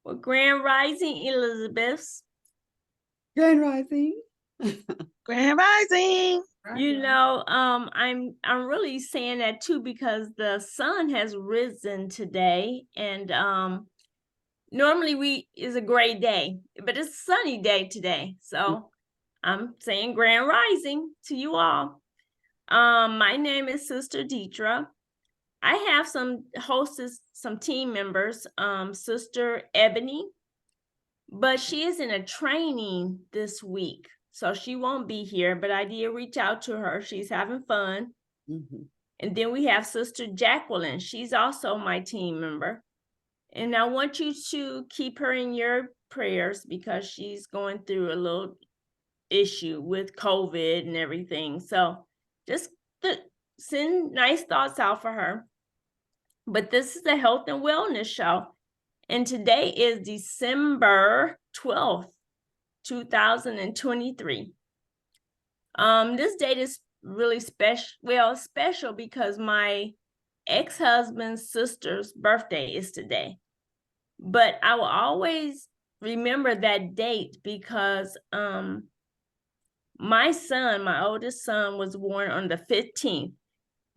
Well, Grand Rising, Elizabeth. Grand Rising. Grand Rising. I'm really saying that too because the sun has risen today, and normally is a great day, but it's a sunny day today. So I'm saying Grand Rising to you all. My name is Sister Deitra. I have some team members, Sister Ebony, but she is in a training this week, so she won't be here, but I did reach out to her. She's having fun. Mm-hmm. And then we have Sister Jacqueline. She's also my team member. And I want you to keep her in your prayers because she's going through a little issue with COVID and everything. So just send nice thoughts out for her. But this is a health and wellness show. And today is December 12th, 2023. This date is really special because my ex-husband's sister's birthday is today. But I will always remember that date because my oldest son, was born on the 15th.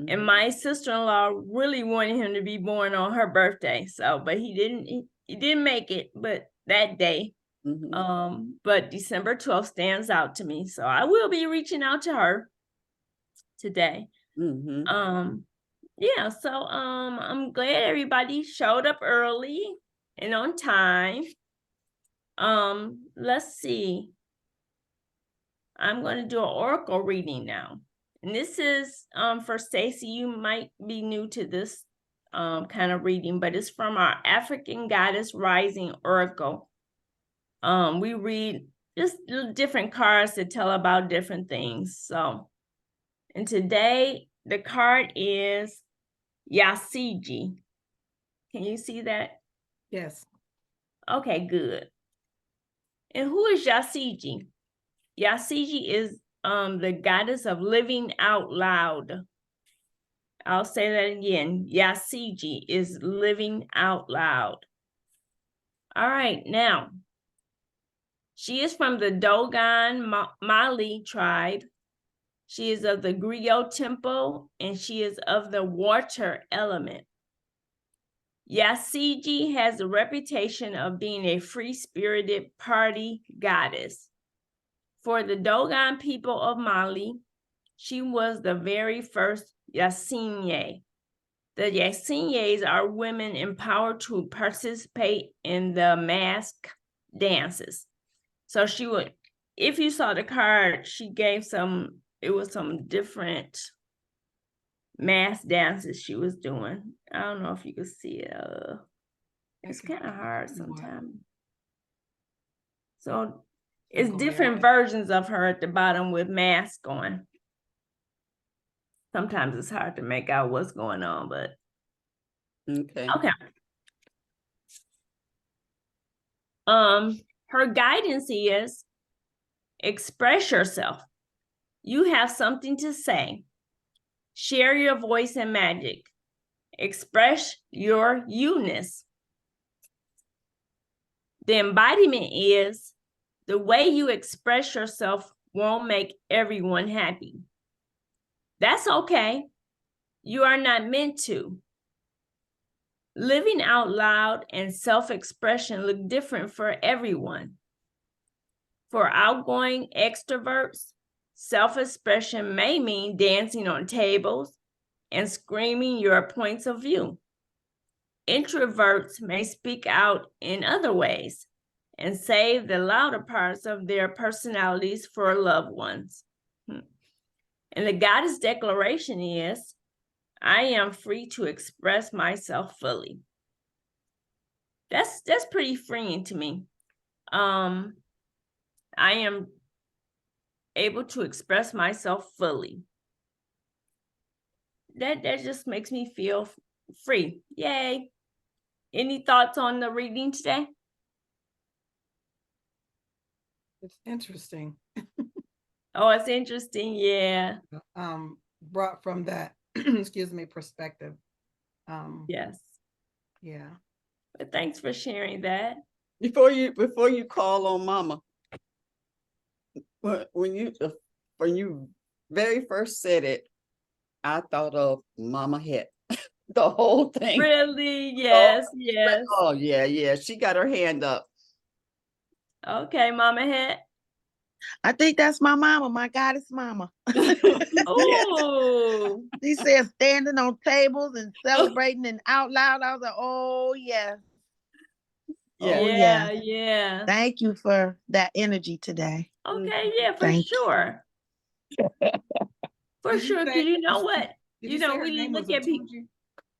Mm-hmm. And my sister-in-law really wanted him to be born on her birthday. So, but he didn't make it, but that day. Mm-hmm. But December 12th stands out to me. So I will be reaching out to her today. Mm-hmm. Yeah, so I'm glad everybody showed up early and on time. Let's see. I'm going to do an oracle reading now. And this is for Stacy. You might be new to this kind of reading, but it's from our African Goddess Rising Oracle. We read just different cards that tell about different things. So, and today the card is Yasiji. Can you see that? Yes. Okay, good. And who is Yasiji? Yasiji is the goddess of living out loud. I'll say that again. Yasiji is living out loud. All right, now, she is from the Dogon Mali tribe. She is of the Griot temple, and she is of the water element. Yasiji has a reputation of being a free-spirited party goddess. For the Dogon people of Mali, she was the very first Yasinye. The Yasinyes are women empowered to participate in the mask dances. So she would, if you saw the card, she gave some different mask dances she was doing. I don't know if you could see it. It's kind of hard sometimes. So it's different versions of her at the bottom with masks on. Sometimes it's hard to make out what's going on, but okay. Her guidance is express yourself. You have something to say. Share your voice and magic. Express your you-ness. The embodiment is the way you express yourself won't make everyone happy. That's okay. You are not meant to. Living out loud and self-expression look different for everyone. For outgoing extroverts, self-expression may mean dancing on tables and screaming your points of view. Introverts may speak out in other ways and save the louder parts of their personalities for loved ones. And the goddess declaration is, I am free to express myself fully. That's pretty freeing to me. I am able to express myself fully. That just makes me feel free. Yay. Any thoughts on the reading today? It's interesting. Oh, it's interesting. Yeah. Brought from that, excuse me, perspective. Yes. Yeah. But thanks for sharing that. Before you call on mama, when you very first said it, I thought of Mama Het. The whole thing. Really? Oh, Yes, yes. oh yeah. She got her hand up. Okay, Mama Het. I think that's my mama, my goddess mama. Oh, She said standing on tables and celebrating and out loud. I was like, oh yeah. Yeah. Oh yeah. yeah. Thank you for that energy today. Okay, yeah, for Thank you. sure. For Did you sure, say- because you know what? Did You you say know, her we name look was at people, Atunji?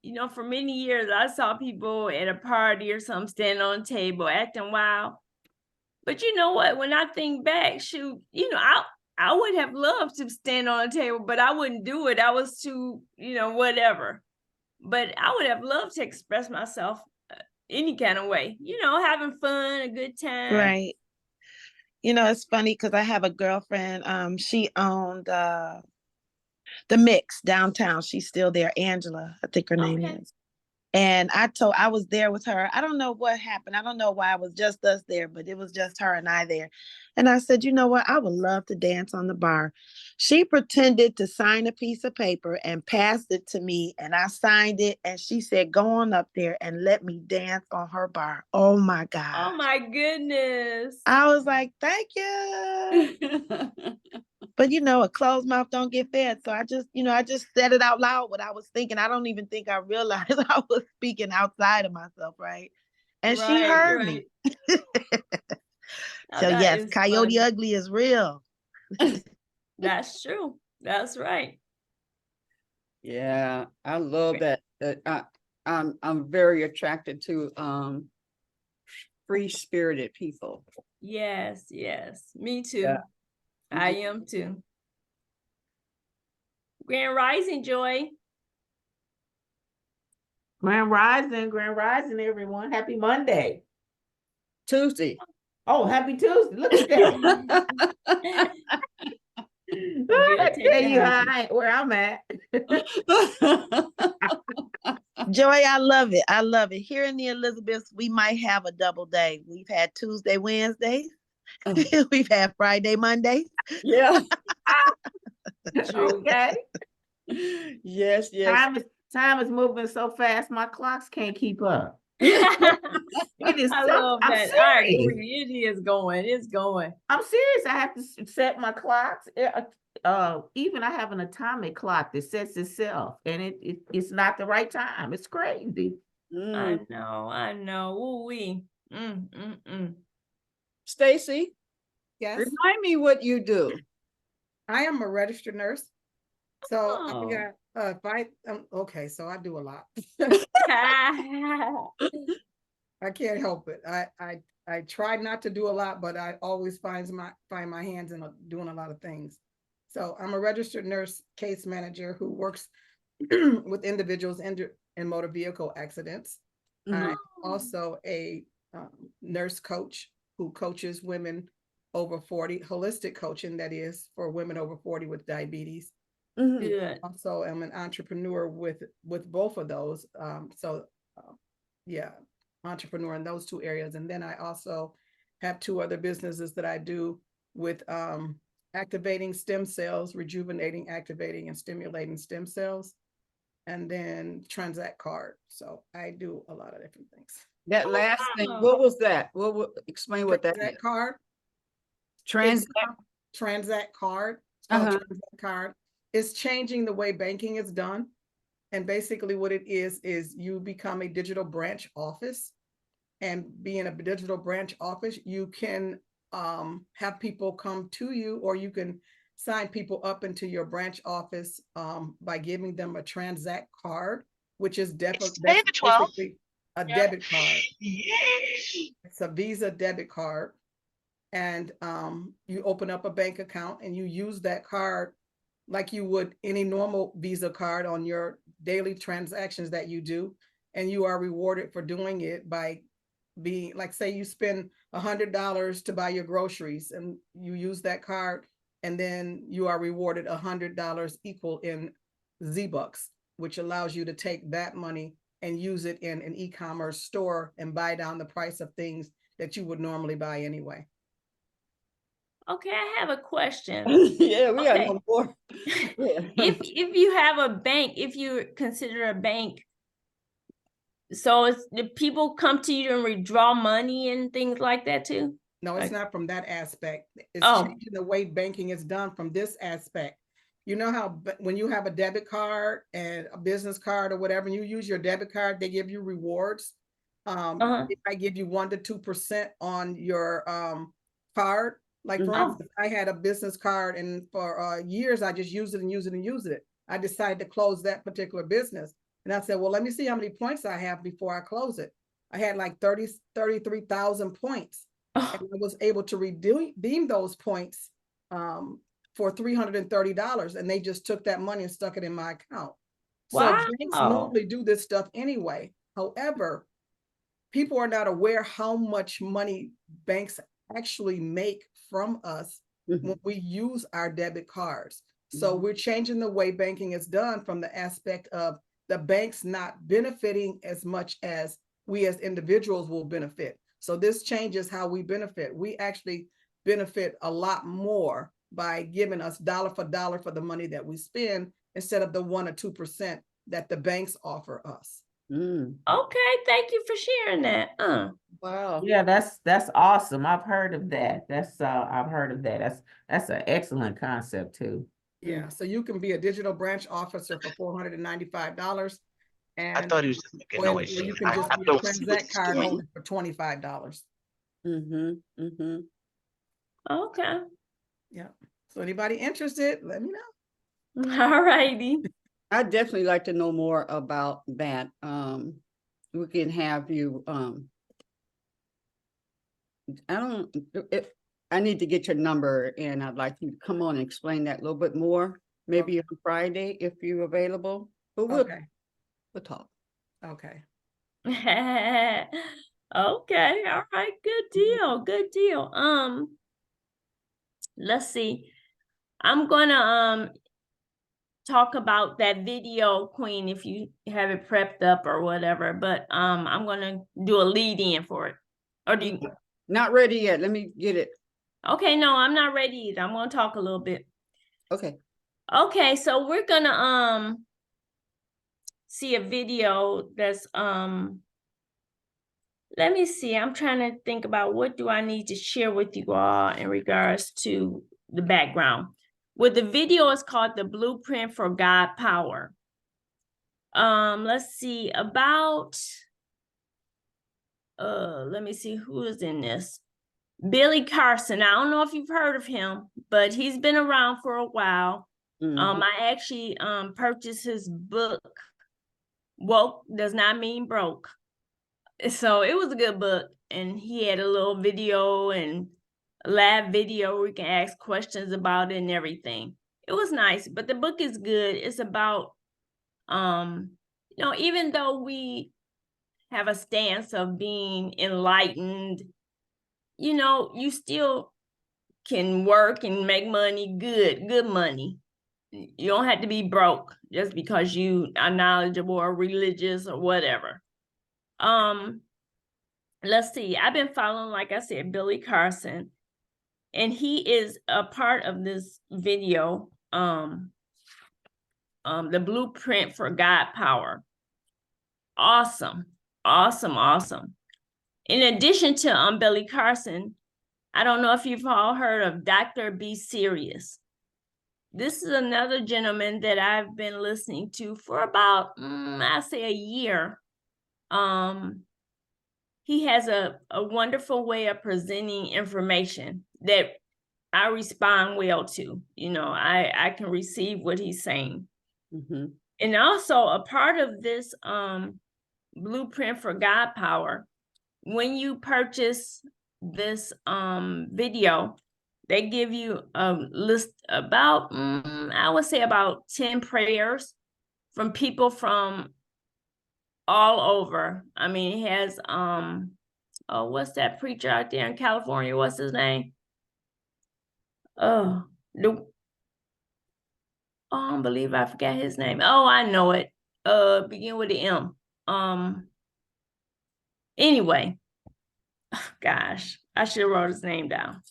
you know, for many years, I saw people at a party or something standing on a table acting wild. But you know what? When I think back, shoot, you know, I would have loved to stand on a table, but I wouldn't do it. I was too, you know, whatever. But I would have loved to express myself any kind of way, you know, having fun, a good time. Right. You know, it's funny because I have a girlfriend. She owned the Mix downtown. She's still there. Angela, I think her name Okay. is. And I was there with her. I don't know what happened. I don't know why it was just us there, but it was just her and I there. And I said, you know what? I would love to dance on the bar. She pretended to sign a piece of paper and passed it to me. And I signed it. And she said, go on up there and let me dance on her bar. Oh my God. Oh my goodness. I was like, thank you. But you know, a closed mouth don't get fed. So I just said it out loud what I was thinking. I don't even think I realized I was speaking outside of myself, right? And she heard me. Oh, So that yes, is Coyote funny. Ugly is real. That's true. That's right. Yeah, I love that. I'm very attracted to free-spirited people. Yes, yes. Me too. Yeah. I am too. Grand Rising, Joy. Grand Rising, everyone. Happy Monday. Tuesday. Oh, happy Tuesday. Look at that. I tell you where I'm at. Joy, I love it. I love it. Here in the Elizabeths, we might have a double day. We've had Tuesday, Wednesday. We've had Friday, Monday. Yeah. Okay. Yes. Time is moving so fast, my clocks can't keep up. It is I so- love I'm that. I serious. agree. It is going. It's going. I'm serious. I have to set my clocks. Even I have an atomic clock that sets itself, and it's not the right time. It's crazy. I know. Ooh-wee. Stacy, Yes, remind me what you do. I am a registered nurse. So Oh. I got okay, so I do a lot. I can't help it. I try not to do a lot, but I always find my hands in doing a lot of things. So I'm a registered nurse case manager who works with individuals in motor vehicle accidents. I'm also a nurse coach who coaches women over 40, holistic coaching, that is, for women over 40 with diabetes. Good. Also, I'm an entrepreneur with both of those. Entrepreneur in those two areas. And then I also have two other businesses that I do with activating stem cells, rejuvenating, activating, and stimulating stem cells, and then Transact Card. So I do a lot of different things. That last thing, what was that? Explain what that is. Transact Card. Transact Card. Transact Card is changing the way banking is done. And basically what it is you become a digital branch office. And being a digital branch office, you can have people come to you, or you can sign people up into your branch office by giving them a Transact Card, which is basically a debit card. It's a Visa debit card. And you open up a bank account and you use that card like you would any normal Visa card on your daily transactions that you do. And you are rewarded for doing it by being, like, say you spend $100 to buy your groceries and you use that card, and then you are rewarded $100 equal in Z-Bucks, which allows you to take that money and use it in an e-commerce store and buy down the price of things that you would normally buy anyway. Okay, I have a question. Yeah, we got Okay. no more. Yeah. If you have a bank, if you consider a bank, so it's the people come to you and withdraw money and things like that too? No, it's Like- not from that aspect. It's Oh. changing the way banking is done from this aspect. You know how when you have a debit card and a business card or whatever, and you use your debit card, they give you rewards. It might give you 1 to 2% on your card. Like for Mhm. instance, I had a business card, and for years I just used it and used it and used it. I decided to close that particular business, and I said, well, let me see how many points I have before I close it. I had like 33,000 points, and I was able to redeem those points for $330, and they just took that money and stuck it in my account. So banks Wow. normally do this stuff anyway. However, people are not aware how much money banks actually make from us when we use our debit cards. So we're changing the way banking is done from the aspect of the banks not benefiting as much as we as individuals will benefit. So this changes how we benefit. We actually benefit a lot more by giving us dollar for dollar for the money that we spend instead of the 1 or 2% that the banks offer us. Okay, thank you for sharing that. Wow. Yeah, that's awesome. I've heard of that. I've heard of that. That's an excellent concept too. Yeah, so you can be a digital branch officer for $495, I and thought he was just making or noise. you can I just be a don't see what Transact he's card doing. holder for $25. Okay. Yeah. So anybody interested, let me know. All righty. I'd definitely like to know more about that. We can have you, I need to get your number, and I'd like you to come on and explain that a little bit more, maybe on Friday if you're available, but we'll talk. Okay. Okay, all right, good deal, good deal. Let's see. I'm gonna talk about that video, Queen, if you have it prepped up or whatever, but I'm gonna do a lead in for it. Or do you Not ready yet. Let me get it. Okay, no, I'm not ready either. I'm gonna talk a little bit. Okay. Okay, so we're gonna see a video that's let me see. I'm trying to think about what do I need to share with you all in regards to the background. Well, the video is called The Blueprint for God Power. Let's see about let me see who is in this. Billy Carson. I don't know if you've heard of him, but he's been around for a while. I actually purchased his book. Woke does not mean broke. So it was a good book, and he had a little video and a live video where we can ask questions about it and everything. It was nice, but the book is good. It's about even though we have a stance of being enlightened, you still can work and make money, good money. You don't have to be broke just because you are knowledgeable or religious or whatever. Let's see. I've been following, like I said, Billy Carson, and he is a part of this video, the Blueprint for God Power. Awesome. In addition to Billy Carson, I don't know if you've all heard of Dr. B. Serious. This is another gentleman that I've been listening to for about, I say a year. He has a wonderful way of presenting information that I respond well to. I can receive what he's saying. And also a part of this Blueprint for God Power, when you purchase this video, they give you a list about, I would say about 10 prayers from people from all over. I mean, it has, what's that preacher out there in California? What's his name? I believe I forgot his name. Oh, I know it. Begin with the M. Anyway, Gosh, I should have wrote his name down.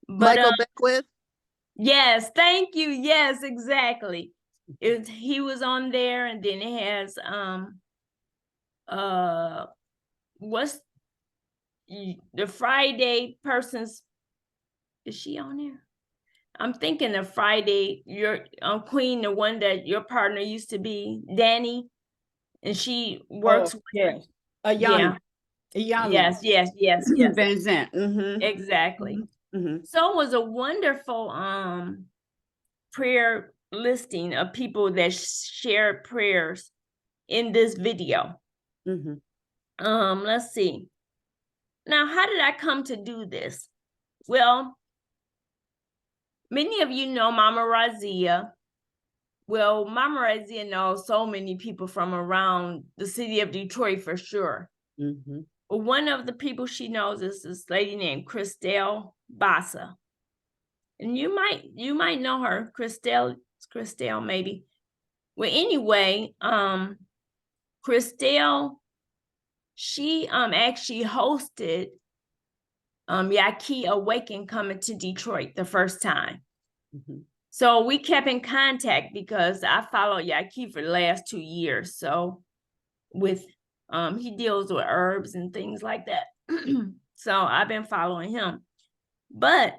But Michael Beckwith. yes, thank you. Yes, exactly. He was on there, and then it has what's the Friday person's, is she on there? I'm thinking of Friday, your Queen, the one that your partner used to be, Danny, and she works with yes. yeah. Ayana. Yes. Van Zant. Mm-hmm. Exactly. Mm-hmm. So it was a wonderful prayer listing of people that shared prayers in this video. Mm-hmm. Let's see. Now, how did I come to do this? Well, many of you know Mama Razia. Well, Mama Razia knows so many people from around the city of Detroit for sure. Mm-hmm. But one of the people she knows is this lady named Christelle Bassa. And you might know her, Christelle maybe. Well, anyway, Christelle, she actually hosted Yaki Awaken coming to Detroit the first time. Mm-hmm. So we kept in contact because I followed Yaki for the last 2 years. So with he deals with herbs and things like that. So I've been following him. But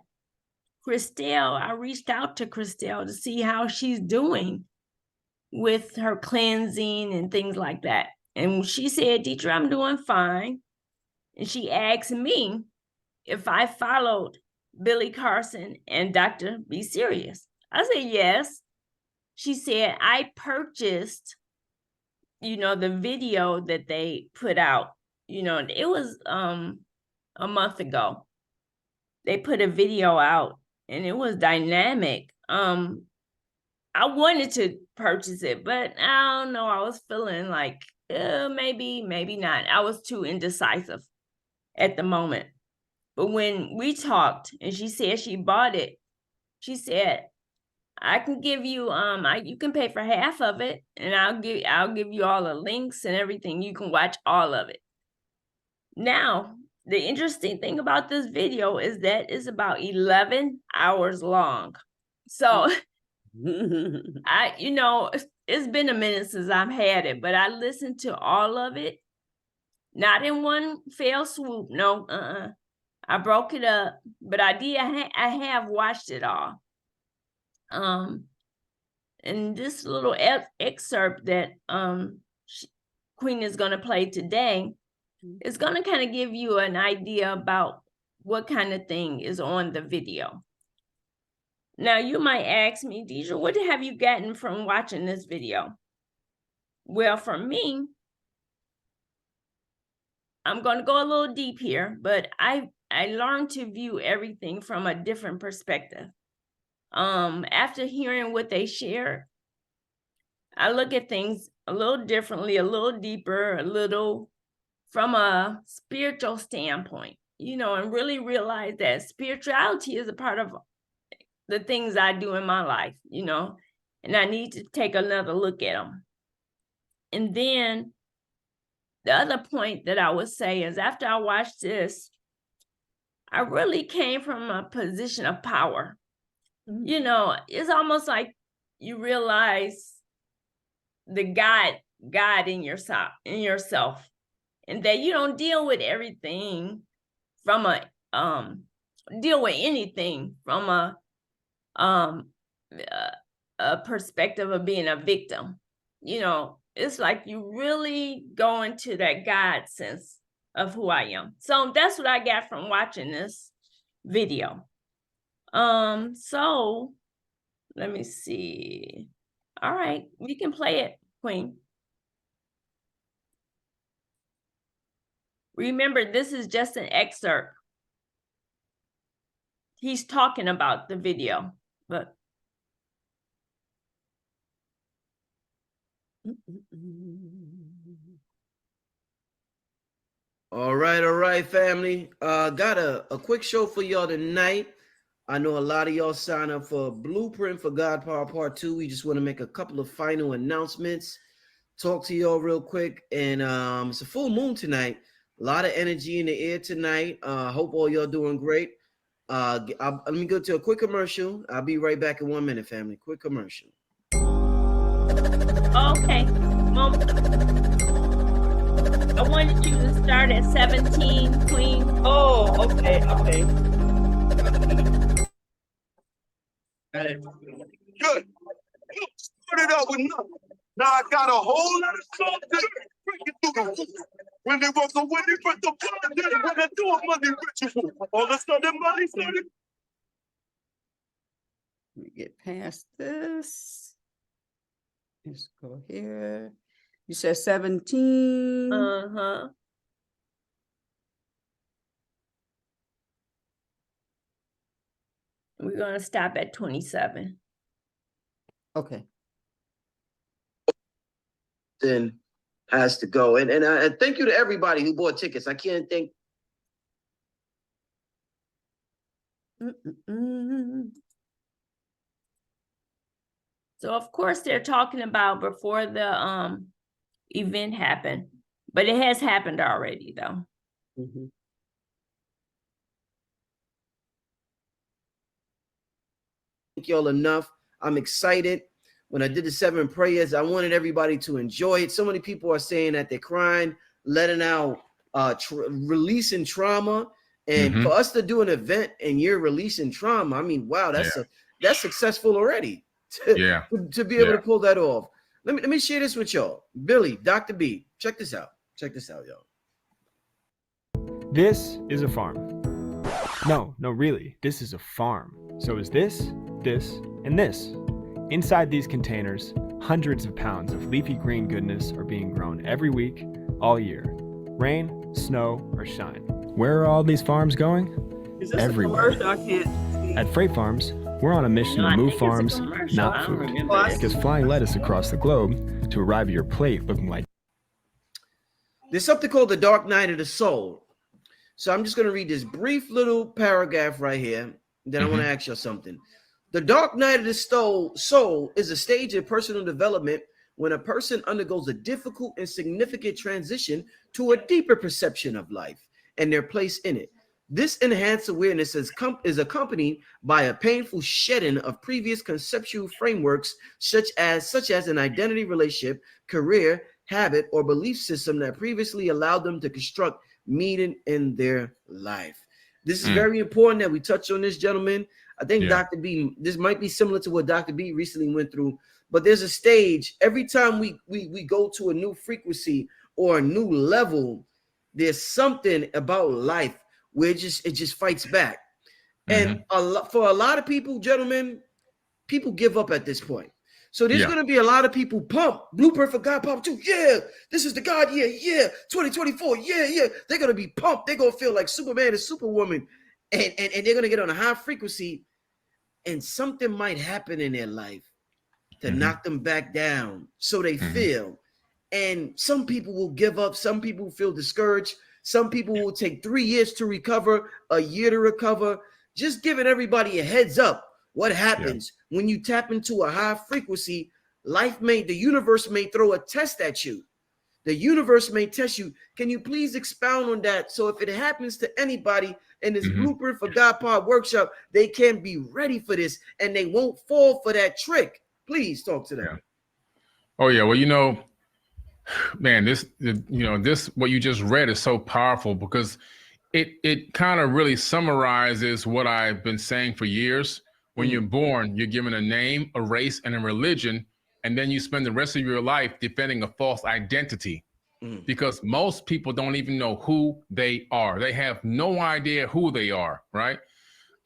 Christelle, I reached out to Christelle to see how she's doing with her cleansing and things like that. And she said, Deitra, I'm doing fine. And she asked me if I followed Billy Carson and Dr. Be Serious. I said, yes. She said, I purchased, the video that they put out, it was a month ago. They put a video out and it was dynamic. I wanted to purchase it, but I don't know. I was feeling like maybe not. I was too indecisive at the moment. But when we talked and she said she bought it, she said, I can give you you can pay for half of it, and I'll give you all the links and everything. You can watch all of it. Now, the interesting thing about this video is that it's about 11 hours long. So it's been a minute since I've had it, but I listened to all of it, not in one fell swoop. No, I broke it up, but I have watched it all. And this little excerpt that Queen is going to play today is going to kind of give you an idea about what kind of thing is on the video. Now, you might ask me, Deitra, what have you gotten from watching this video? Well, for me, I'm going to go a little deep here, but I learned to view everything from a different perspective. After hearing what they shared, I look at things a little differently, a little deeper, a little from a spiritual standpoint, and really realize that spirituality is a part of the things I do in my life, and I need to take another look at them. And then the other point that I would say is after I watched this, I really came from a position of power. Mm-hmm. It's almost like you realize the God in yourself, and that you don't deal with everything from deal with anything from a perspective of being a victim. It's like you really go into that God sense of who I am. So that's what I got from watching this video. So let me see. All right, we can play it, Queen. Remember, this is just an excerpt. He's talking about the video, but All right, family. Got a quick show for y'all tonight. I know a lot of y'all sign up for Blueprint for God Power Part 2. We just want to make a couple of final announcements. Talk to y'all real quick. And it's a full moon tonight. A lot of energy in the air tonight. Hope all y'all doing great. Let me go to a quick commercial. I'll be right back in 1 minute, family. Quick commercial. Okay. Mom, I wanted you to start at 17, Queen. Oh, okay. Good. Started out with nothing. Now I got a whole lot of something breaking through the roof. When they walk away, they put the blood in. When they do a money ritual, all of a sudden money started. Let me get past this. Let's go here. You said 17. Uh-huh. We're gonna stop at 27. Okay. Then has to go. And thank you to everybody who bought tickets. I can't thank. So of course they're talking about before the event happened, but it has happened already though. Thank y'all enough. I'm excited. When I did the 7 prayers, I wanted everybody to enjoy it. So many people are saying that they're crying, letting out, releasing trauma. And for us to do an event and you're releasing trauma, I mean, wow, that's successful already. To be able to pull that off. Let me share this with y'all. Billy, Dr. B, check this out. Check this out, y'all. This is a farm. No, really, this is a farm. So is this, and this. Inside these containers, hundreds of pounds of leafy green goodness are being grown every week, all year. Rain, snow, or shine. Where are all these farms going? Everywhere. At Freight Farms, we're on a mission to move farms, not food. Because flying lettuce across the globe to arrive at your plate looking like... There's something called the dark night of the soul. So I'm just going to read this brief little paragraph right here. Then I want to ask you something. The dark night of the soul is a stage in personal development when a person undergoes a difficult and significant transition to a deeper perception of life and their place in it. This enhanced awareness is accompanied by a painful shedding of previous conceptual frameworks, such as an identity, relationship, career, habit, or belief system that previously allowed them to construct meaning in their life. This is very important that we touch on this, gentlemen. I think Dr. B, this might be similar to what Dr. B recently went through, but there's a stage every time we go to a new frequency or a new level, there's something about life where it just fights back. And for a lot of people, gentlemen, people give up at this point. So there's going to be a lot of people pump Blueprint for God Part 2. Yeah, this is the God year. Yeah, 2024. Yeah. They're going to be pumped. They're going to feel like Superman and Superwoman. And they're going to get on a high frequency. And something might happen in their life to knock them back down. So they feel. And some people will give up. Some people feel discouraged. Some people will take 3 years to recover, a year to recover. Just giving everybody a heads up. What happens when you tap into a high frequency? The universe may throw a test at you. The universe may test you. Can you please expound on that? So if it happens to anybody in this Blueprint for God Pod workshop, they can be ready for this and they won't fall for that trick. Please talk to them. Oh yeah. Well, man, this what you just read is so powerful because it kind of really summarizes what I've been saying for years. When you're born, you're given a name, a race, and a religion, and then you spend the rest of your life defending a false identity because most people don't even know who they are. They have no idea who they are, right?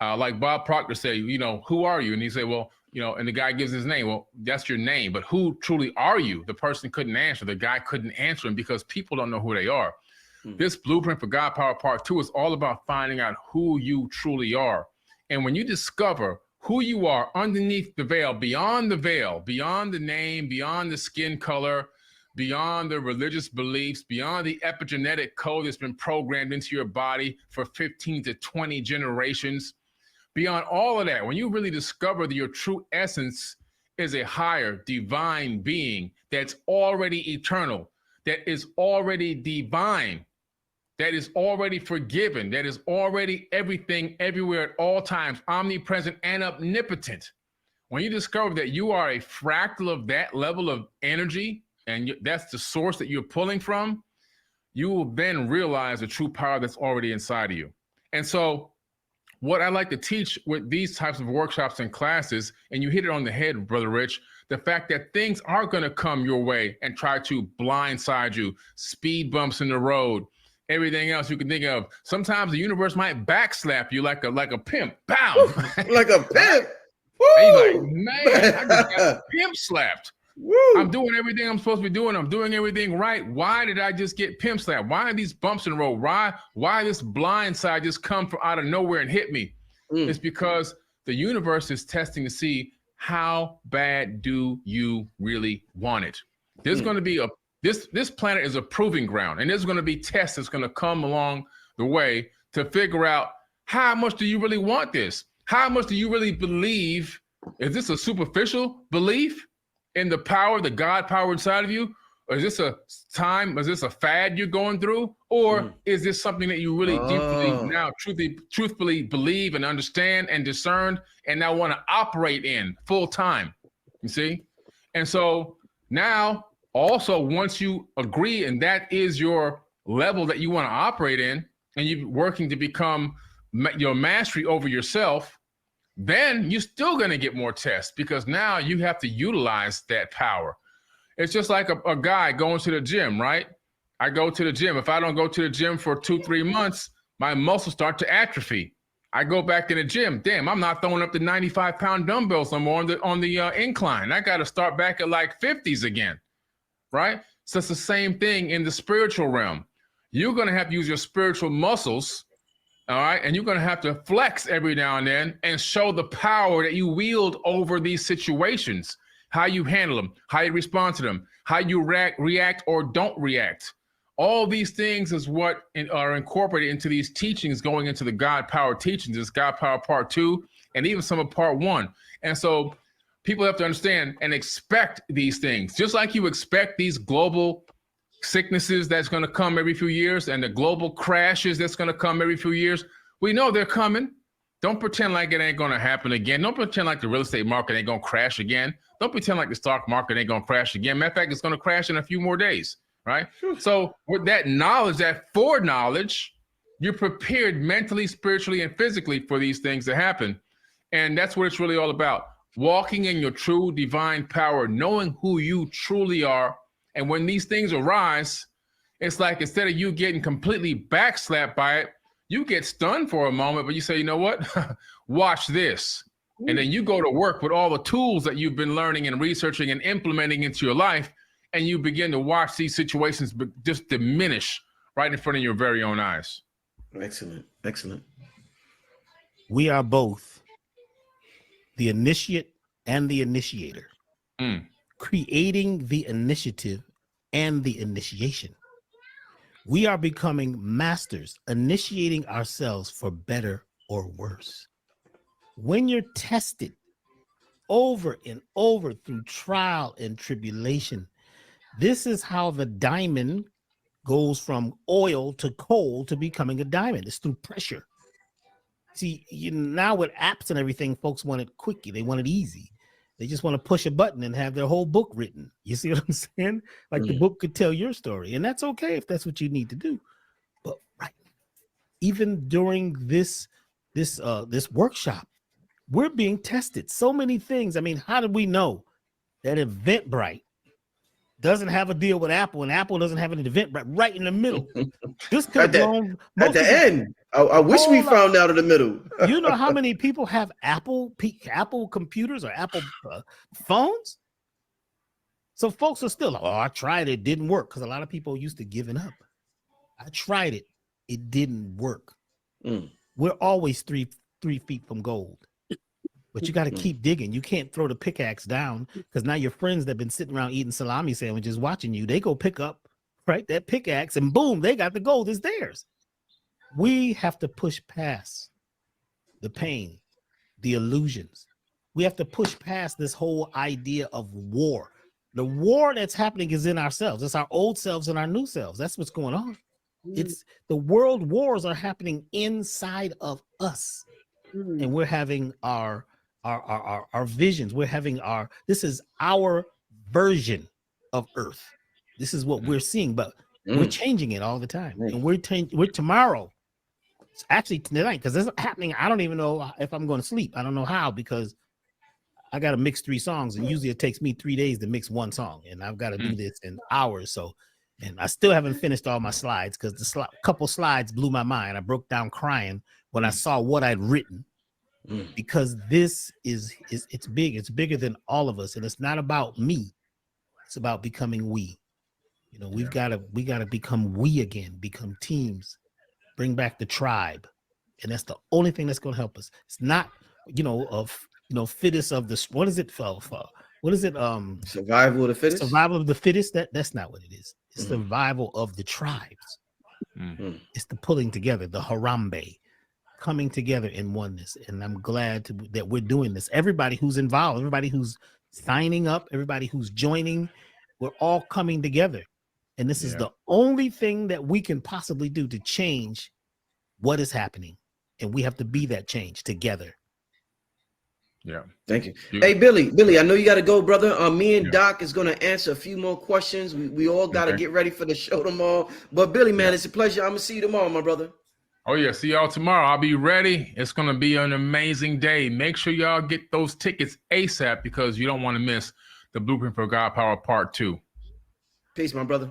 Like Bob Proctor said, who are you? And he said, well, and the guy gives his name. Well, that's your name, but who truly are you? The person couldn't answer. The guy couldn't answer him because people don't know who they are. This Blueprint for God Power Part 2 is all about finding out who you truly are. And when you discover who you are underneath the veil, beyond the name, beyond the skin color, beyond the religious beliefs, beyond the epigenetic code that's been programmed into your body for 15 to 20 generations, beyond all of that, when you really discover that your true essence is a higher divine being that's already eternal, that is already divine, that is already forgiven, that is already everything, everywhere, at all times, omnipresent and omnipotent. When you discover that you are a fractal of that level of energy, and that's the source that you're pulling from, you will then realize the true power that's already inside of you. And so what I like to teach with these types of workshops and classes, and you hit it on the head, Brother Rich, the fact that things are going to come your way and try to blindside you, speed bumps in the road, everything else you can think of. Sometimes the universe might backslap you like a pimp. Bow. Like a pimp. And you're like, man, I just got pimp slapped. Woo. I'm doing everything I'm supposed to be doing. I'm doing everything right. Why did I just get pimp slapped? Why are these bumps in the road? Why this blind side just come from out of nowhere and hit me? It's because the universe is testing to see how bad do you really want it. There's going to be this planet is a proving ground, and there's going to be tests that's going to come along the way to figure out how much do you really want this? How much do you really believe? Is this a superficial belief in the power, the God power inside of you? Or is this a time, is this a fad you're going through? Or is this something that you really deeply now truthfully believe and understand and discern and now want to operate in full time? You see? And so now also once you agree and that is your level that you want to operate in, and you're working to become your mastery over yourself, then you're still going to get more tests because now you have to utilize that power. It's just like a guy going to the gym, right? I go to the gym. If I don't go to the gym for 2-3 months, my muscles start to atrophy. I go back in the gym. Damn, I'm not throwing up the 95-pound dumbbells no more on the incline. I got to start back at like 50s again, right? So it's the same thing in the spiritual realm. You're going to have to use your spiritual muscles, all right? And you're going to have to flex every now and then and show the power that you wield over these situations, how you handle them, how you respond to them, how you react or don't react. All these things is what are incorporated into these teachings going into the God Power teachings. It's God Power Part 2 and even some of Part 1. And so people have to understand and expect these things. Just like you expect these global sicknesses that's going to come every few years and the global crashes that's going to come every few years. We know they're coming. Don't pretend like it ain't going to happen again. Don't pretend like the real estate market ain't going to crash again. Don't pretend like the stock market ain't going to crash again. Matter of fact, it's going to crash in a few more days, right? So with that knowledge, that foreknowledge, you're prepared mentally, spiritually, and physically for these things to happen. And that's what it's really all about. Walking in your true divine power, knowing who you truly are. And when these things arise, it's like instead of you getting completely backslapped by it, you get stunned for a moment, but you say, you know what? Watch this. And then you go to work with all the tools that you've been learning and researching and implementing into your life. And you begin to watch these situations just diminish right in front of your very own eyes. Excellent. Excellent. We are both the initiate and the initiator. Creating the initiative and the initiation. We are becoming masters, initiating ourselves for better or worse. When you're tested over and over through trial and tribulation, this is how the diamond goes from oil to coal to becoming a diamond. It's through pressure. See, now with apps and everything, folks want it quickly. They want it easy. They just want to push a button and have their whole book written. You see what I'm saying? Like the book could tell your story, and that's okay if that's what you need to do. But right, even during this workshop, we're being tested. So many things. I mean, how did we know that Eventbrite doesn't have a deal with Apple, and Apple doesn't have an Eventbrite right in the middle? This could have gone at the end. I wish we found out in the middle. You know how many people have Apple computers or Apple phones? So folks are still like, oh, I tried it, didn't work, because a lot of people used to giving up. I tried it, it didn't work. We're always three feet from gold. But you got to keep digging. You can't throw the pickaxe down, because now your friends that have been sitting around eating salami sandwiches watching you, they go pick up that pickaxe and boom, they got the gold. It's theirs. We have to push past the pain, the illusions. We have to push past this whole idea of war. The war that's happening is in ourselves. It's our old selves and our new selves. That's what's going on. It's the world wars are happening inside of us, and we're having our visions. We're having this is our version of Earth. This is what we're seeing, but we're changing it all the time, and we're tomorrow. It's actually tonight, because this is happening. I don't even know if I'm going to sleep. I don't know how, because I got to mix 3 songs, and usually it takes me 3 days to mix 1 song, and I've got to do this in hours. So, and I still haven't finished all my slides, because the couple slides blew my mind. I broke down crying when I saw what I'd written, because this is it's big. It's bigger than all of us, and it's not about me. It's about becoming we. You know, we got to become we again, become teams, bring back the tribe, and that's the only thing that's going to help us. It's not, fittest of the, what is it for? What is it? Survival of the fittest. Survival of the fittest. That's not what it is. It's survival of the tribes. It's the pulling together, the Harambe, coming together in oneness. And I'm glad that we're doing this. Everybody who's involved, everybody who's signing up, everybody who's joining, we're all coming together. And this is the only thing that we can possibly do to change what is happening. And we have to be that change together. Yeah. Thank you. Hey, Billy, I know you got to go, brother. Me and Doc is going to answer a few more questions. We all got to get ready for the show tomorrow. But Billy, man, it's a pleasure. I'm going to see you tomorrow, my brother. Oh, yeah. See y'all tomorrow. I'll be ready. It's going to be an amazing day. Make sure y'all get those tickets ASAP, because you don't want to miss the Blueprint for God Power Part 2. Peace, my brother.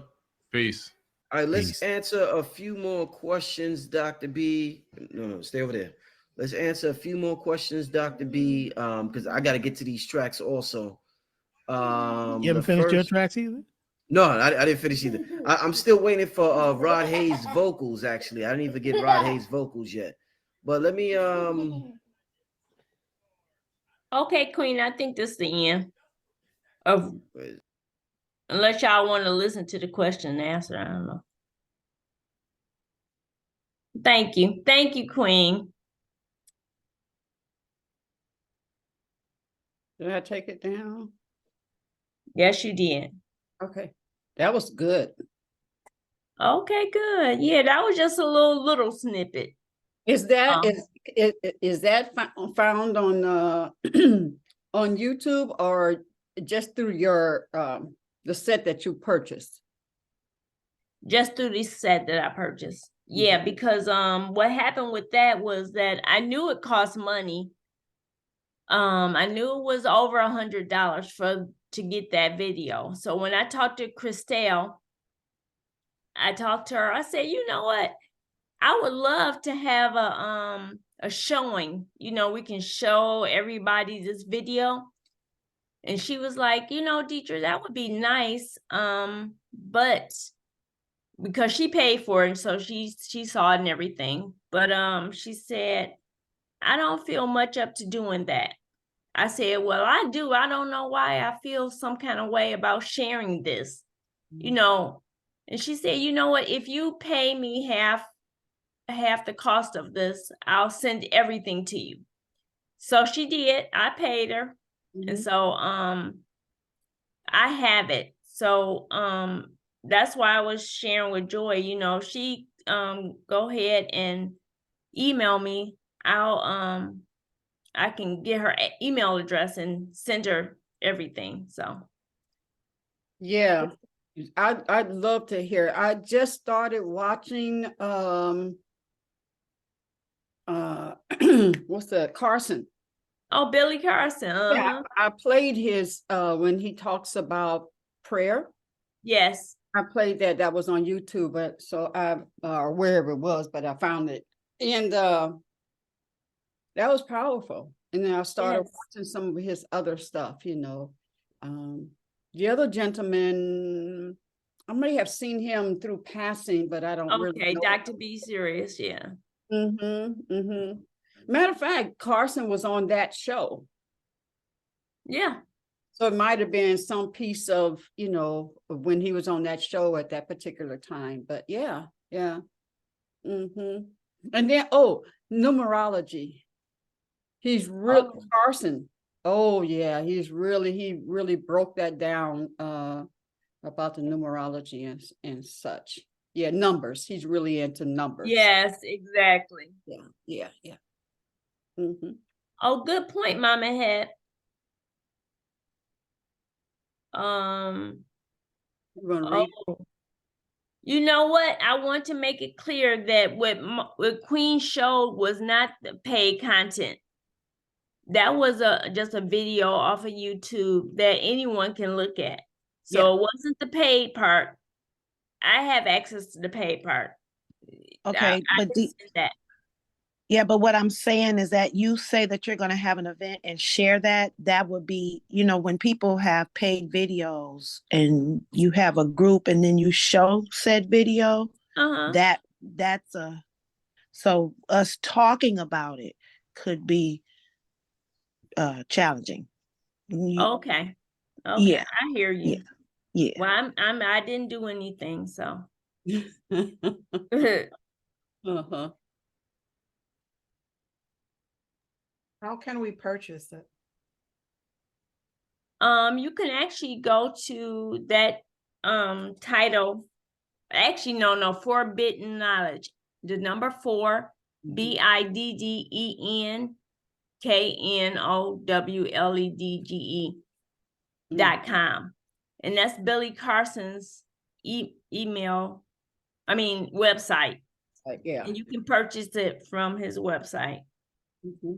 Peace. All right, let's answer a few more questions, Dr. B. No, stay over there. Let's answer a few more questions, Dr. B, because I got to get to these tracks also. You haven't finished your tracks either? No, I didn't finish either. I'm still waiting for Rod Hayes' vocals, actually. I didn't even get Rod Hayes' vocals yet. But let me... Okay, Queen, I think this is the end of... Unless y'all want to listen to the question and answer, I don't know. Thank you. Thank you, Queen. Did I take it down? Yes, you did. Okay. That was good. Okay, good. Yeah, that was just a little snippet. Is that is that found on on YouTube, or just through your the set that you purchased? Just through the set that I purchased. Yeah, because what happened with that was that I knew it cost money. I knew it was over $100 to get that video. So when I talked to Christelle, I talked to her. I said, you know what? I would love to have a showing. You know, we can show everybody this video. And she was like, you know, Deitra, that would be nice. But because she paid for it, so she saw it and everything. But she said, I don't feel much up to doing that. I said, well, I do. I don't know why I feel some kind of way about sharing this, you know. And she said, you know what, if you pay me half the cost of this, I'll send everything to you. So she did. I paid her. And so I have it. So that's why I was sharing with Joy, you know, she go ahead and email me. I can get her email address and send her everything. So yeah, I'd love to hear. I just started watching what's that, Carson. Oh, Billy Carson. Yeah, I played his when he talks about prayer. Yes. I played that. That was on YouTube, but so I or wherever it was, but I found it. And that was powerful. And then I started watching some of his other stuff, you know. The other gentleman, I may have seen him through passing, but I don't really know. Okay, Dr. B Serious, yeah. Matter of fact, Carson was on that show. Yeah. So it might have been some piece of, you know, when he was on that show at that particular time. But yeah. And then, numerology. He's really Carson. Oh yeah, he really broke that down about the numerology and such. numbers. He's really into numbers. Yes, exactly. Yeah. Mm-hmm. Oh, good point, Mama had. You want to read? You know what? I want to make it clear that what Queen showed was not the paid content. That was just a video off of YouTube that anyone can look at. So it wasn't the paid part. I have access to the paid part. Okay, but what I'm saying is that you say that you're going to have an event and share that. That would be, when people have paid videos and you have a group and then you show said video, so us talking about it could be challenging. Okay. Yeah. I hear you. Yeah. Well, I didn't do anything, so. How can we purchase it? You can actually go to that title. Actually, no, Forbidden Knowledge. The number 4, BIDDENKNOWLEDGE.com. And that's Billy Carson's website. Yeah. And you can purchase it from his website. Mm-hmm.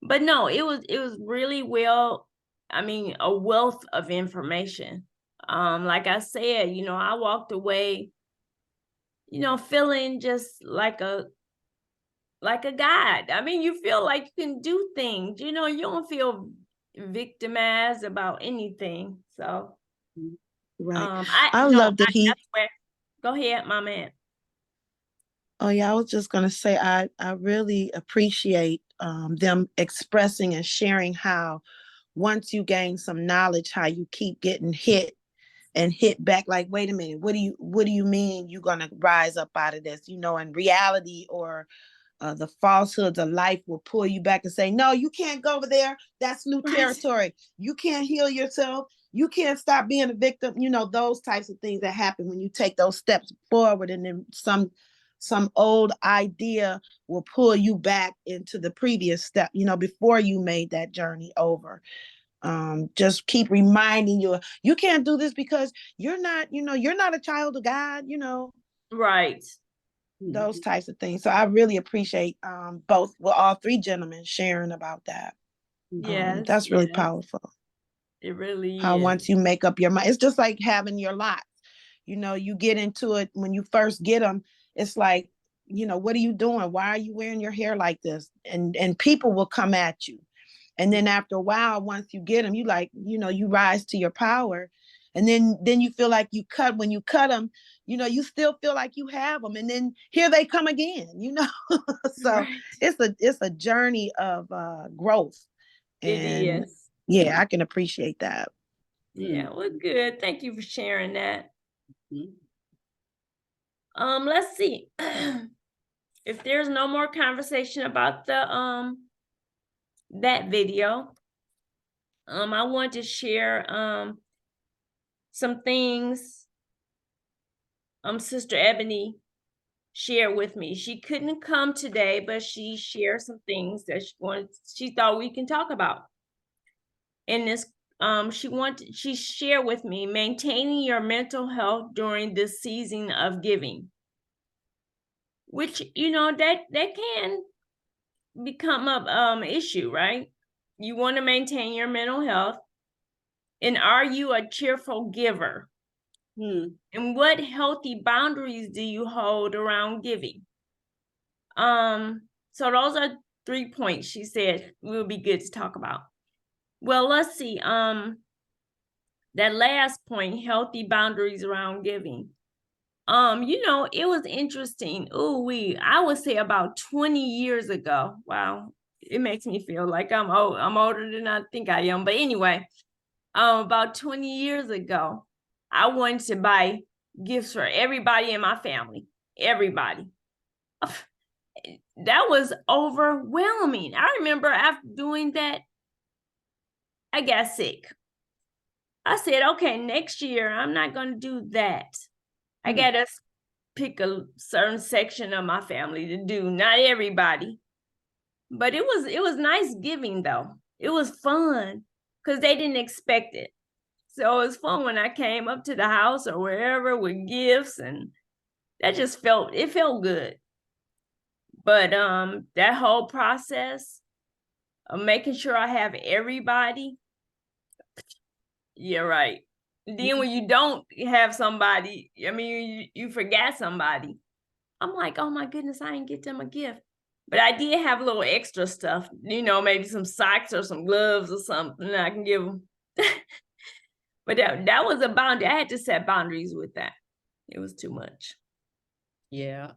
But no, it was really well, a wealth of information. Like I said, I walked away, feeling just like a god. You feel like you can do things, you don't feel victimized about anything. So right. I love that go ahead, Mama. Oh yeah, I was just gonna say I really appreciate them expressing and sharing how once you gain some knowledge, how you keep getting hit back. Like, wait a minute, what do you mean you're gonna rise up out of this? In reality, or the falsehoods of life will pull you back and say, no, you can't go over there. That's new territory. You can't heal yourself. You can't stop being a victim. Those types of things that happen when you take those steps forward, and then some old idea will pull you back into the previous step, before you made that journey over. Just keep reminding you can't do this because you're not a child of God, Right. Those types of things. So I really appreciate all 3 gentlemen sharing about that. Yes, that's really powerful. It really How is. once you make up your mind, it's just like having your lots. You get into it when you first get them. It's like, what are you doing? Why are you wearing your hair like this? And people will come at you. And then after a while, once you get them, you you rise to your power. And then you feel like when you cut them, you still feel like you have them. And then here they come again, So right. it's a journey of growth. It is. Yeah, I can appreciate that. Yeah, well, good. Thank you for sharing that. Let's see. If there's no more conversation about the that video, I want to share some things Sister Ebony shared with me. She couldn't come today, but she shared some things that she thought we can talk about. In this, she shared with me maintaining your mental health during this season of giving, which that can become a issue, right? You want to maintain your mental health, and are you a cheerful giver? And what healthy boundaries do you hold around giving? So those are 3 points she said will be good to talk about. Well, let's see. That last point, healthy boundaries around giving. It was interesting. I would say about 20 years ago. Wow, it makes me feel like I'm old. I'm older than I think I am. But anyway, about 20 years ago, I wanted to buy gifts for everybody in my family. Everybody. That was overwhelming. I remember after doing that, I got sick. I said, okay, next year I'm not going to do that. I got to pick a certain section of my family to do, not everybody. But it was nice giving though. It was fun because they didn't expect it. So it was fun when I came up to the house or wherever with gifts, and that just felt good. But that whole process of making sure I have everybody, yeah, right. Then when you don't have somebody, I mean, you forgot somebody. I'm like, oh my goodness, I didn't get them a gift. But I did have a little extra stuff, maybe some socks or some gloves or something I can give them. But that was a boundary. I had to set boundaries with that. It was too much. Yeah.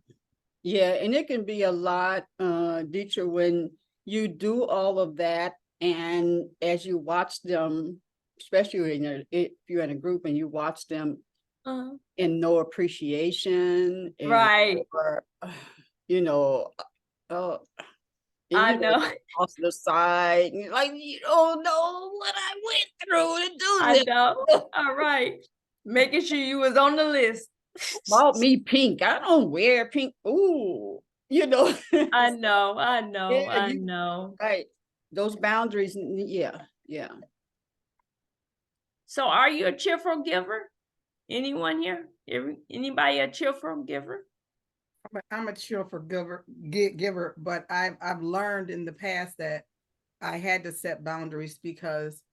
Yeah. And it can be a lot, Deitra, when you do all of that. And as you watch them, especially if you're in a group and you watch them in no appreciation. And, right. Or, I know. Off the side, like you don't know what I went through to do I this. know. All right. Making sure you was on the list. Bought me pink. I don't wear pink. Ooh, I know. Yeah, I know. Right. Those boundaries. Yeah. Yeah. So are you a cheerful giver? Anyone here? Anybody a cheerful giver? I'm a cheerful giver, but I've learned in the past that I had to set boundaries because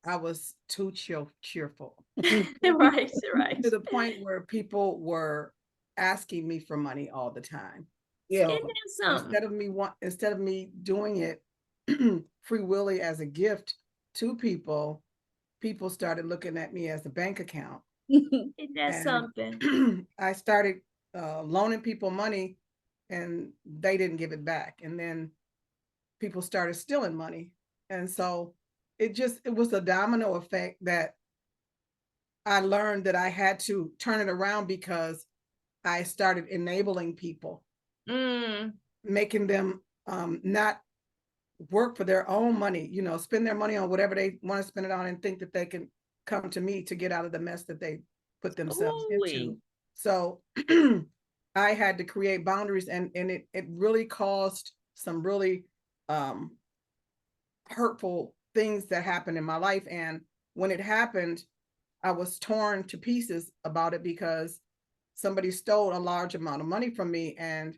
I was too cheerful. Right. To the point where people were asking me for money all the time. Yeah. So instead of me doing it free willy as a gift to people started looking at me as a bank account. Isn't that something? I started loaning people money and they didn't give it back. And then people started stealing money. And so it was a domino effect that I learned that I had to turn it around because I started enabling people, making them not work for their own money, spend their money on whatever they want to spend it on and think that they can come to me to get out of the mess that they put themselves into. So I had to create boundaries, and it really caused some really hurtful things that happened in my life. And when it happened, I was torn to pieces about it because somebody stole a large amount of money from me and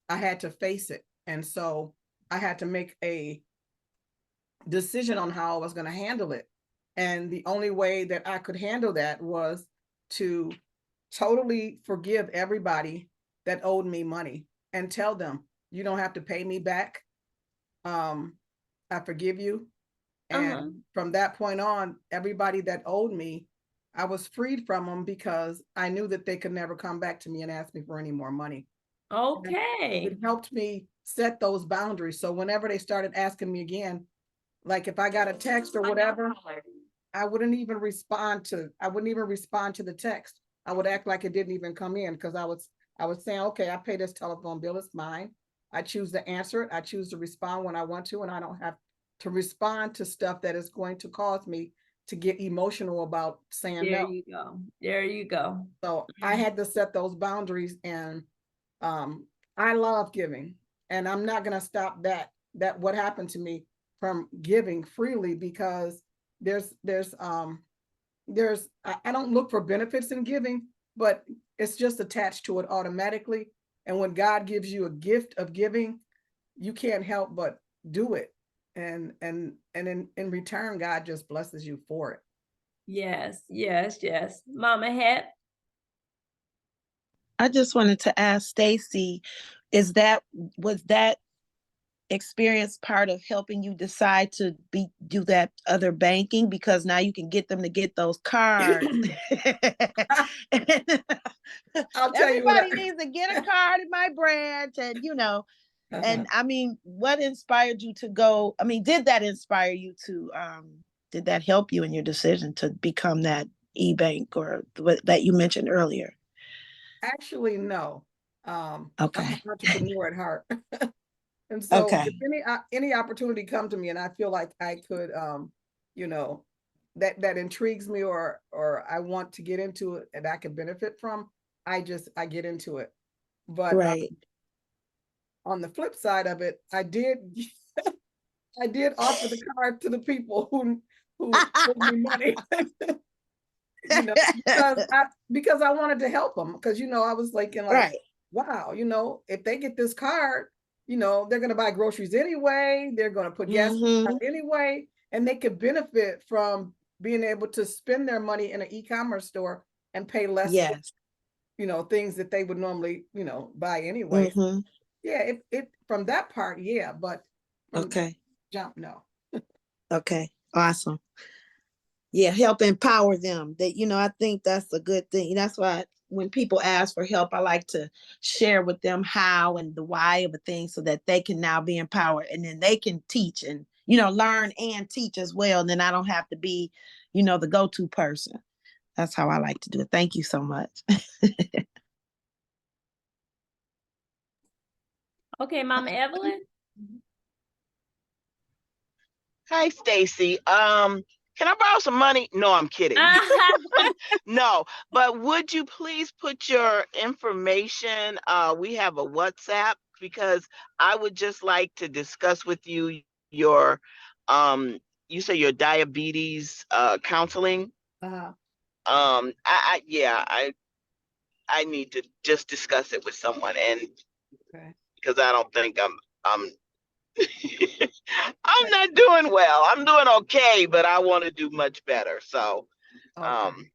I had to face it. And so I had to make a decision on how I was going to handle it. And the only way that I could handle that was to totally forgive everybody that owed me money and tell them, you don't have to pay me back. I forgive you. And from that point on, everybody that owed me, I was freed from them because I knew that they could never come back to me and ask me for any more money. Okay. It helped me set those boundaries. So whenever they started asking me again, like if I got a text or whatever, I wouldn't even respond to the text. I would act like it didn't even come in because I was saying, okay, I pay this telephone bill, it's mine. I choose to answer it. I choose to respond when I want to, and I don't have to respond to stuff that is going to cause me to get emotional about saying no. There you go. So I had to set those boundaries, and I love giving, and I'm not going to stop that what happened to me from giving freely because I don't look for benefits in giving, but it's just attached to it automatically. And when God gives you a gift of giving, you can't help but do it. And in return, God just blesses you for it. Yes. Mama Het. I just wanted to ask Stacy, was that experience part of helping you decide to do that other banking, because now you can get them to get those cards? I'll tell everybody needs to get a card in my branch, and and I mean, what inspired you to go? I mean, did that inspire you to did that help you in your decision to become that e-bank or that you mentioned earlier? Actually, no. Okay. I'm an entrepreneur at heart. And so Okay. if any opportunity come to me and I feel like I could you know, that intrigues me, or I want to get into it and I can benefit from, I get into it. But Right. on the flip side of it, I did offer the card to the people who owed me money. You know, because I wanted to help them, because you know, I was thinking like, Right. wow, you know, if they get this card, you know, they're gonna buy groceries anyway, they're gonna put gas in the car anyway, and they could benefit from being able to spend their money in an e-commerce store and pay less for, Yes. you know, things that they would normally, you know, buy anyway. Yeah, it from that part, yeah, but from Okay. jump, no. Okay. Awesome. Yeah, help empower them. That, you know, I think that's a good thing. That's why when people ask for help, I like to share with them how and the why of a thing, so that they can now be empowered, and then they can teach and, you know, learn and teach as well. And then I don't have to be, you know, the go-to person. That's how I like to do it. Thank you so much. Okay, Mama Evelyn. Hi, Stacy. Can I borrow some money? No, I'm kidding. No, but would you please put your information? We have a WhatsApp, because I would just like to discuss with you your, you say your diabetes counseling. I need to just discuss it with someone, and because I don't think I'm I'm not doing well. I'm doing okay, but I want to do much better. So, and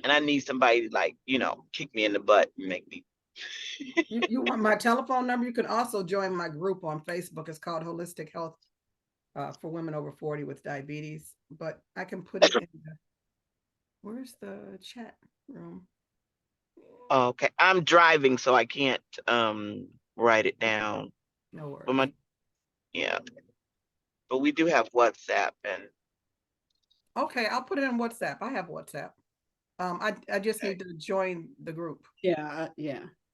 I need somebody to, like, you know, kick me in the butt and make me. You want my telephone number? You can also join my group on Facebook. It's called Holistic Health for Women Over 40 with Diabetes. But I can put it in where's the chat room? Okay, I'm driving, so I can't write it down. No worries. But but we do have WhatsApp, and okay, I'll put it in WhatsApp. I have WhatsApp. I just need to join the group. Yeah.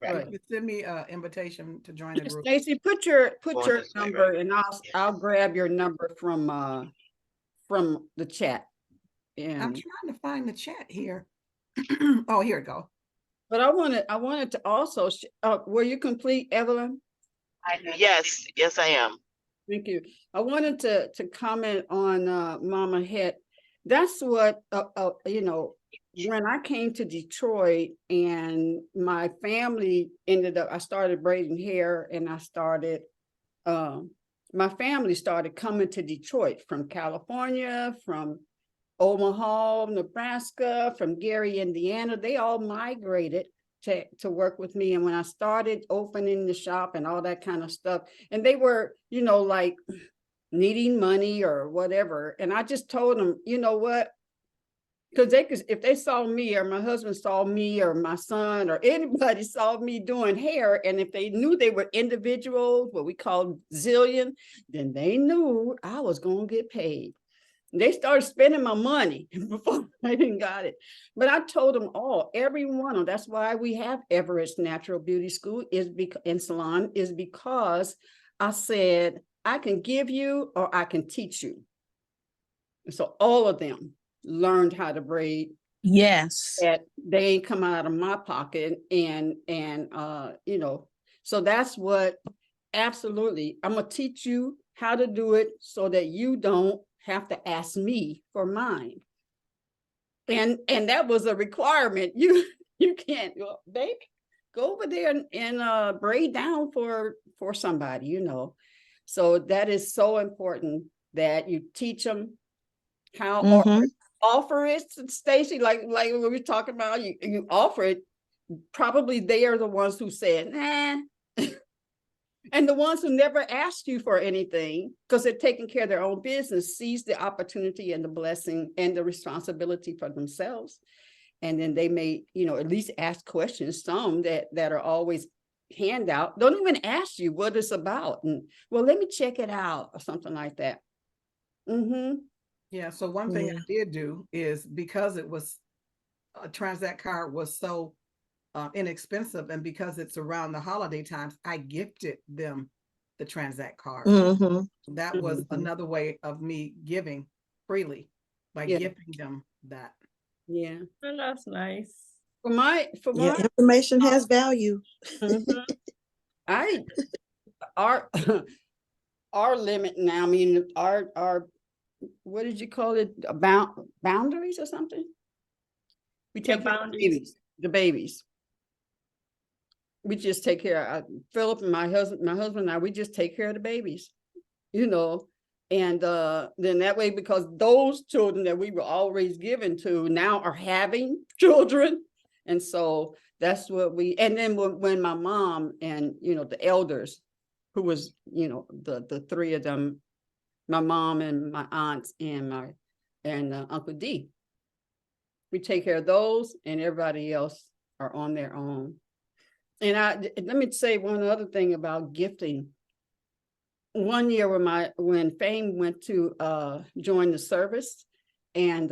Right. You send me an invitation to join the group. Stacy, put your number, and I'll grab your number from the chat. And I'm trying to find the chat here. Oh, here it go. But I wanted to also, were you complete, Evelyn? Yes, I am. Thank you. I wanted to comment on Mama Het. That's what, you know, when I came to Detroit and my family I started braiding hair, and my family started coming to Detroit from California, from Omaha, Nebraska, from Gary, Indiana. They all migrated to work with me. And when I started opening the shop and all that kind of stuff, and they were, you know, like needing money or whatever. And I just told them, you know what? Because if they saw me, or my husband saw me, or my son, or anybody saw me doing hair, and if they knew they were individuals, what we call zillion, then they knew I was going to get paid. They started spending my money before I even got it. But I told them all, every one of them, that's why we have Everett's Natural Beauty School and Salon, is because I said, I can give you or I can teach you. And so all of them learned how to braid. Yes. That they ain't come out of my pocket, and you know, so that's what, absolutely, I'm gonna teach you how to do it so that you don't have to ask me for mine. And that was a requirement. You can't go, baby, go over there and braid down for somebody, you know. So that is so important that you teach them how, or offer it, Stacy, like we were talking about, you offer it. Probably they are the ones who said, nah. And the ones who never asked you for anything, because they're taking care of their own business, seize the opportunity and the blessing and the responsibility for themselves. And then they may, you know, at least ask questions. Some that are always handout, don't even ask you what it's about. And, well, let me check it out, or something like that. Yeah, so one thing I did do is, because it was a Transact card was so inexpensive, and because it's around the holiday times, I gifted them the Transact card. That was another way of me giving freely by Yeah. giving them that. Yeah. Oh, that's nice. For my Information has value. Mhm. our our limit now, I mean, our what did you call it? Boundaries or something? We Yeah, take care of boundaries. the babies. We just take care of Philip and my husband and I, we just take care of the babies, you know. And then that way, because those children that we were always given to now are having children. And so that's what and then when my mom and, you know, the elders, who was, you know, the three of them, my mom and my aunts and Uncle D, we take care of those, and everybody else are on their own. And let me say one other thing about gifting. One year when Fame went to join the service, and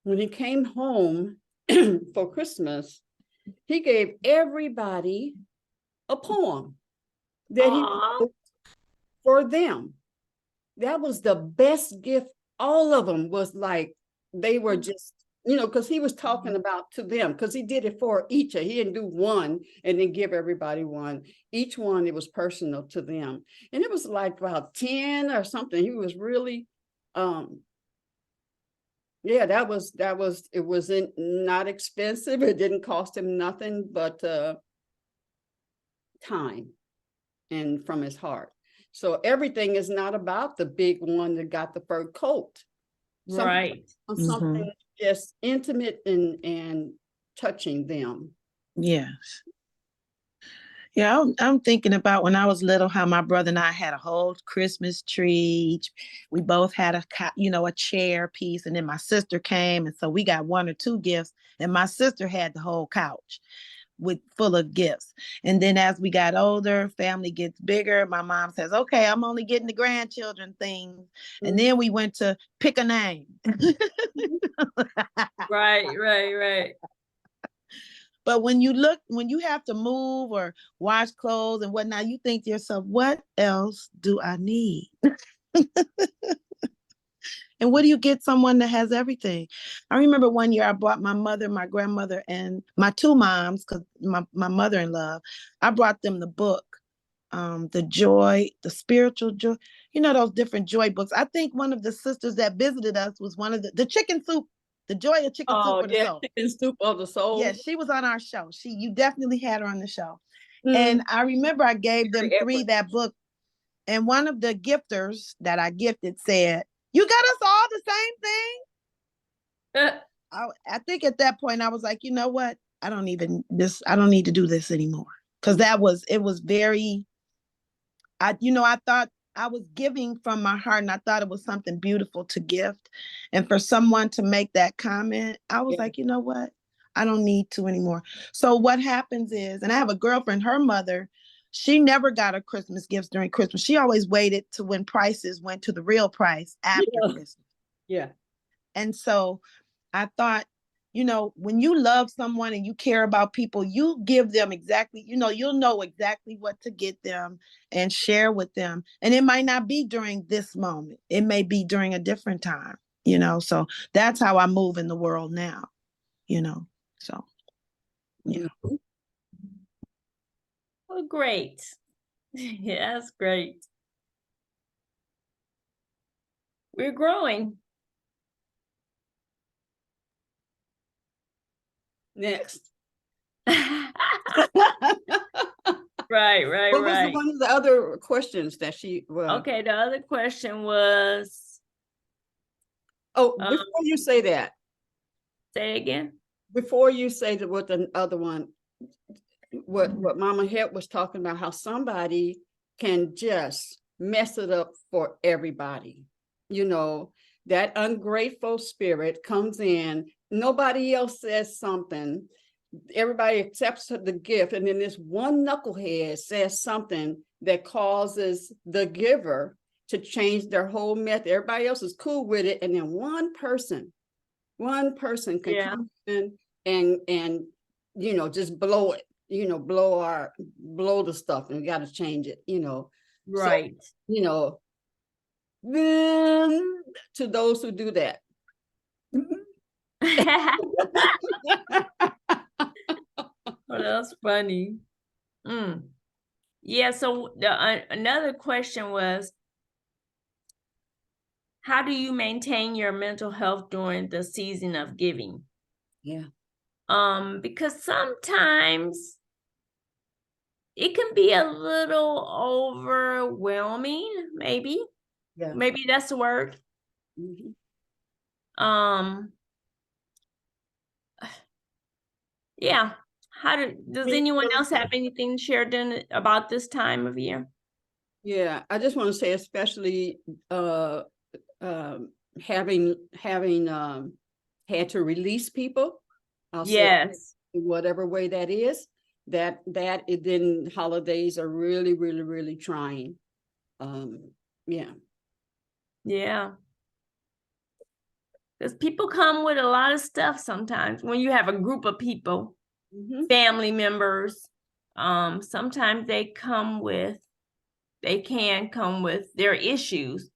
when he came home for Christmas, he gave everybody a poem that he wrote for them. That was the best gift. All of them was like, they were just, you know, because he was talking about to them, because he did it for each. He didn't do one and then give everybody one. Each one, it was personal to them. And it was like about 10 or something. He was really, yeah, it wasn't not expensive. It didn't cost him nothing but time and from his heart. So everything is not about the big one that got the fur coat. Right. Something just intimate and touching them. Yes. Yeah, I'm thinking about when I was little, how my brother and I had a whole Christmas tree. We both had a chair piece, and then my sister came, and so we got one or two gifts, and my sister had the whole couch full of gifts. And then as we got older, family gets bigger. My mom says, okay, I'm only getting the grandchildren things. And then we went to pick a name. Right. But when you have to move or wash clothes and whatnot, you think to yourself, what else do I need? And what do you get someone that has everything? I remember one year I bought my mother, my grandmother, and my two moms, because my mother-in-law, I brought them the book, the joy, the spiritual joy, those different joy books. I think one of the sisters that visited us was one of the chicken soup, the joy of chicken soup for the soul. Chicken soup of the soul. Yeah, she was on our show. You definitely had her on the show. And I remember I gave them three that book. And one of the gifters that I gifted said, you got us all the same thing? I think at that point I was like, you know what? I don't need to do this anymore. Because it was very, I thought I was giving from my heart, and I thought it was something beautiful to gift. And for someone to make that comment, I was like, you know what? I don't need to anymore. So what happens is, and I have a girlfriend, her mother, she never got her Christmas gifts during Christmas. She always waited to when prices went to the real price after Christmas. Yeah. And so I thought, when you love someone and you care about people, you give them exactly, you'll know exactly what to get them and share with them. And it might not be during this moment. It may be during a different time, so that's how I move in the world now, so, yeah. Well, great. Yeah, that's great. We're growing. Next. Right. What was one of the other questions that she okay, the other question was before you say that. Say it again. Before you say what the other one, what Mama Het was talking about, how somebody can just mess it up for everybody. That ungrateful spirit comes in, nobody else says something, everybody accepts the gift, and then this one knucklehead says something that causes the giver to change their whole method. Everybody else is cool with it, and then one person can come in and just blow it, blow the stuff, and we got to change it, right. So, then to those who do that. Well, that's funny. Yeah, so another question was, how do you maintain your mental health during the season of giving? Yeah. Because sometimes it can be a little overwhelming, maybe. Yeah. Maybe that's the word. Yeah. Does anyone else have anything shared about this time of year? Yeah, I just want to say, especially having had to release people. I'll say Yes. whatever way that is, that then holidays are really, really, really trying. Yeah. Yeah. Because people come with a lot of stuff sometimes when you have a group of people, family members. Sometimes they can come with their issues.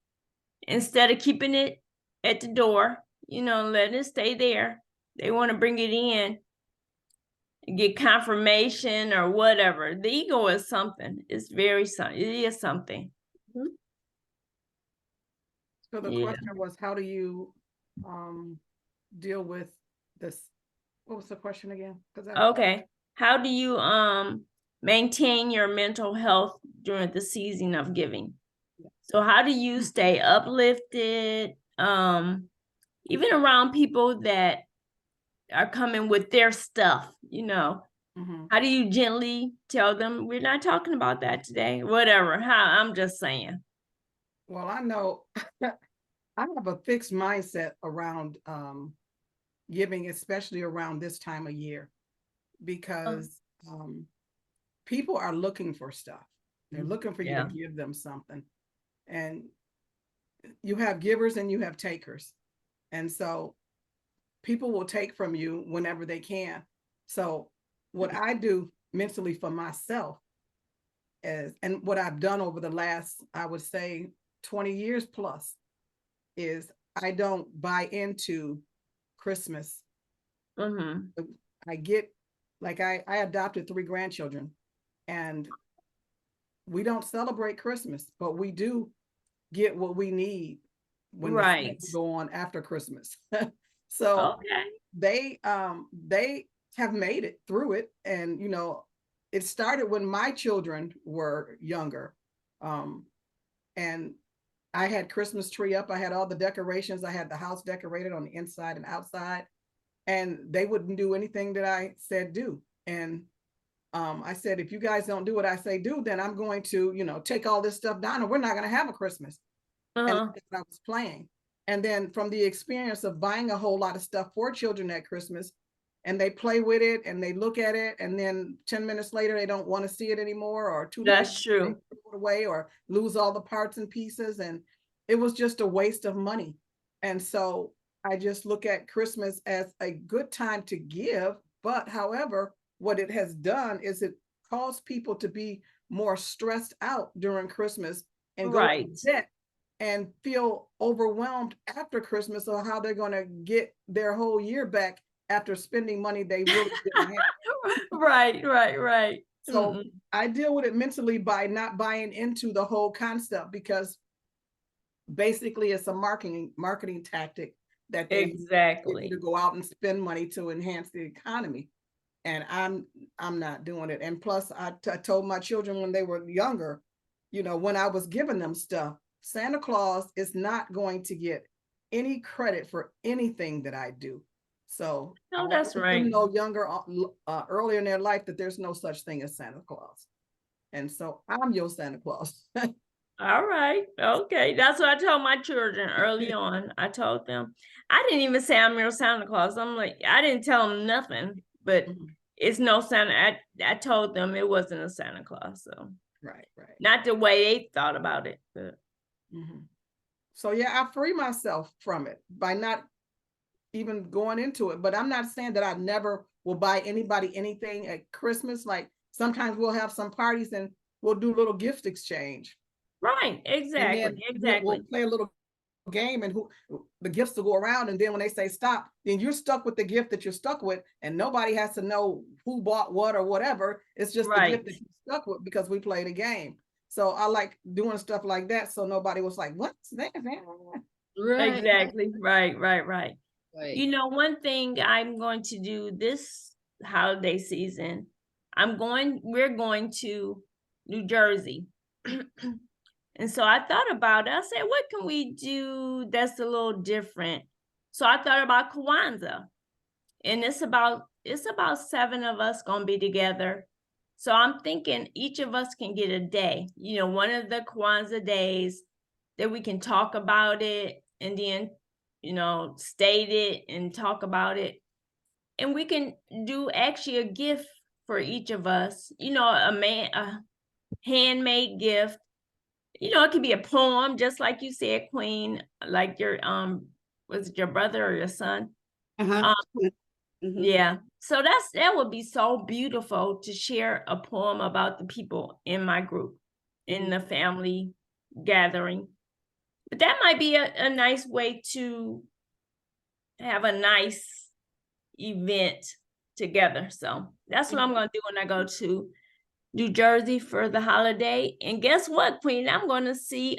Instead of keeping it at the door, letting it stay there. They want to bring it in and get confirmation or whatever. The ego is something. It is something. So the question was, how do you deal with this? What was the question again? Okay. How do you maintain your mental health during the season of giving? So how do you stay uplifted, even around people that are coming with their stuff, How do you gently tell them, we're not talking about that today, whatever? I'm just saying. Well, I know I have a fixed mindset around giving, especially around this time of year, because people are looking for stuff. They're looking for you to give them something. And you have givers and you have takers. And so people will take from you whenever they can. So what I do mentally for myself is, and what I've done over the last, I would say 20 years plus, is I don't buy into Christmas. I get, like I adopted 3 grandchildren, and we don't celebrate Christmas, but we do get what we need when the go on after Christmas. So they have made it through it. And it started when my children were younger. And I had Christmas tree up, I had all the decorations, I had the house decorated on the inside and outside, and they wouldn't do anything that I said do. And I said, if you guys don't do what I say do, then I'm going to, take all this stuff down and we're not going to have a Christmas. And that's what I was playing. And then from the experience of buying a whole lot of stuff for children at Christmas, and they play with it and they look at it, and then 10 minutes later, they don't want to see it anymore, or 2 days That's true. they throw it away or lose all the parts and pieces. And it was just a waste of money. And so I just look at Christmas as a good time to give. But however, what it has done is it caused people to be more stressed out during Christmas and go to debt and feel overwhelmed after Christmas of how they're going to get their whole year back after spending money they really didn't have. Right. So I deal with it mentally by not buying into the whole concept, because basically it's a marketing tactic that they get you to go out and spend money to enhance the economy. And I'm not doing it. And plus I told my children when they were younger, when I was giving them stuff, Santa Claus is not going to get any credit for anything that I do. So that's right. Younger, earlier in their life, that there's no such thing as Santa Claus. And so I'm your Santa Claus. All right. Okay. That's what I told my children early on. I told them, I didn't even say I'm your Santa Claus. I'm like, I didn't tell them nothing, but it's no Santa. I told them it wasn't a Santa Claus. So right. Not the way they thought about it. But. So yeah, I free myself from it by not even going into it. But I'm not saying that I never will buy anybody anything at Christmas. Like sometimes we'll have some parties and we'll do a little gift exchange. Right, exactly. We'll play a little game and who the gifts will go around, and then when they say stop, then you're stuck with the gift that you're stuck with, and nobody has to know who bought what or whatever. It's just the gift that you're stuck with because we played a game. So I like doing stuff like that, so nobody was like, what's that? Right. Exactly. Right. You know, one thing I'm going to do this holiday season, we're going to New Jersey. And so I thought about it. I said, what can we do that's a little different? So I thought about Kwanzaa. And it's about 7 of us gonna be together. So I'm thinking each of us can get a day, you know, one of the Kwanzaa days that we can talk about it and then, you know, state it and talk about it. And we can do actually a gift for each of us, you know, a handmade gift. You know, it could be a poem, just like you said, Queen, like your, was it your brother or your son? Yeah. So that would be so beautiful to share a poem about the people in my group, in the family gathering. But that might be a nice way to have a nice event together. So that's what I'm going to do when I go to New Jersey for the holiday. And guess what, Queen? I'm going to see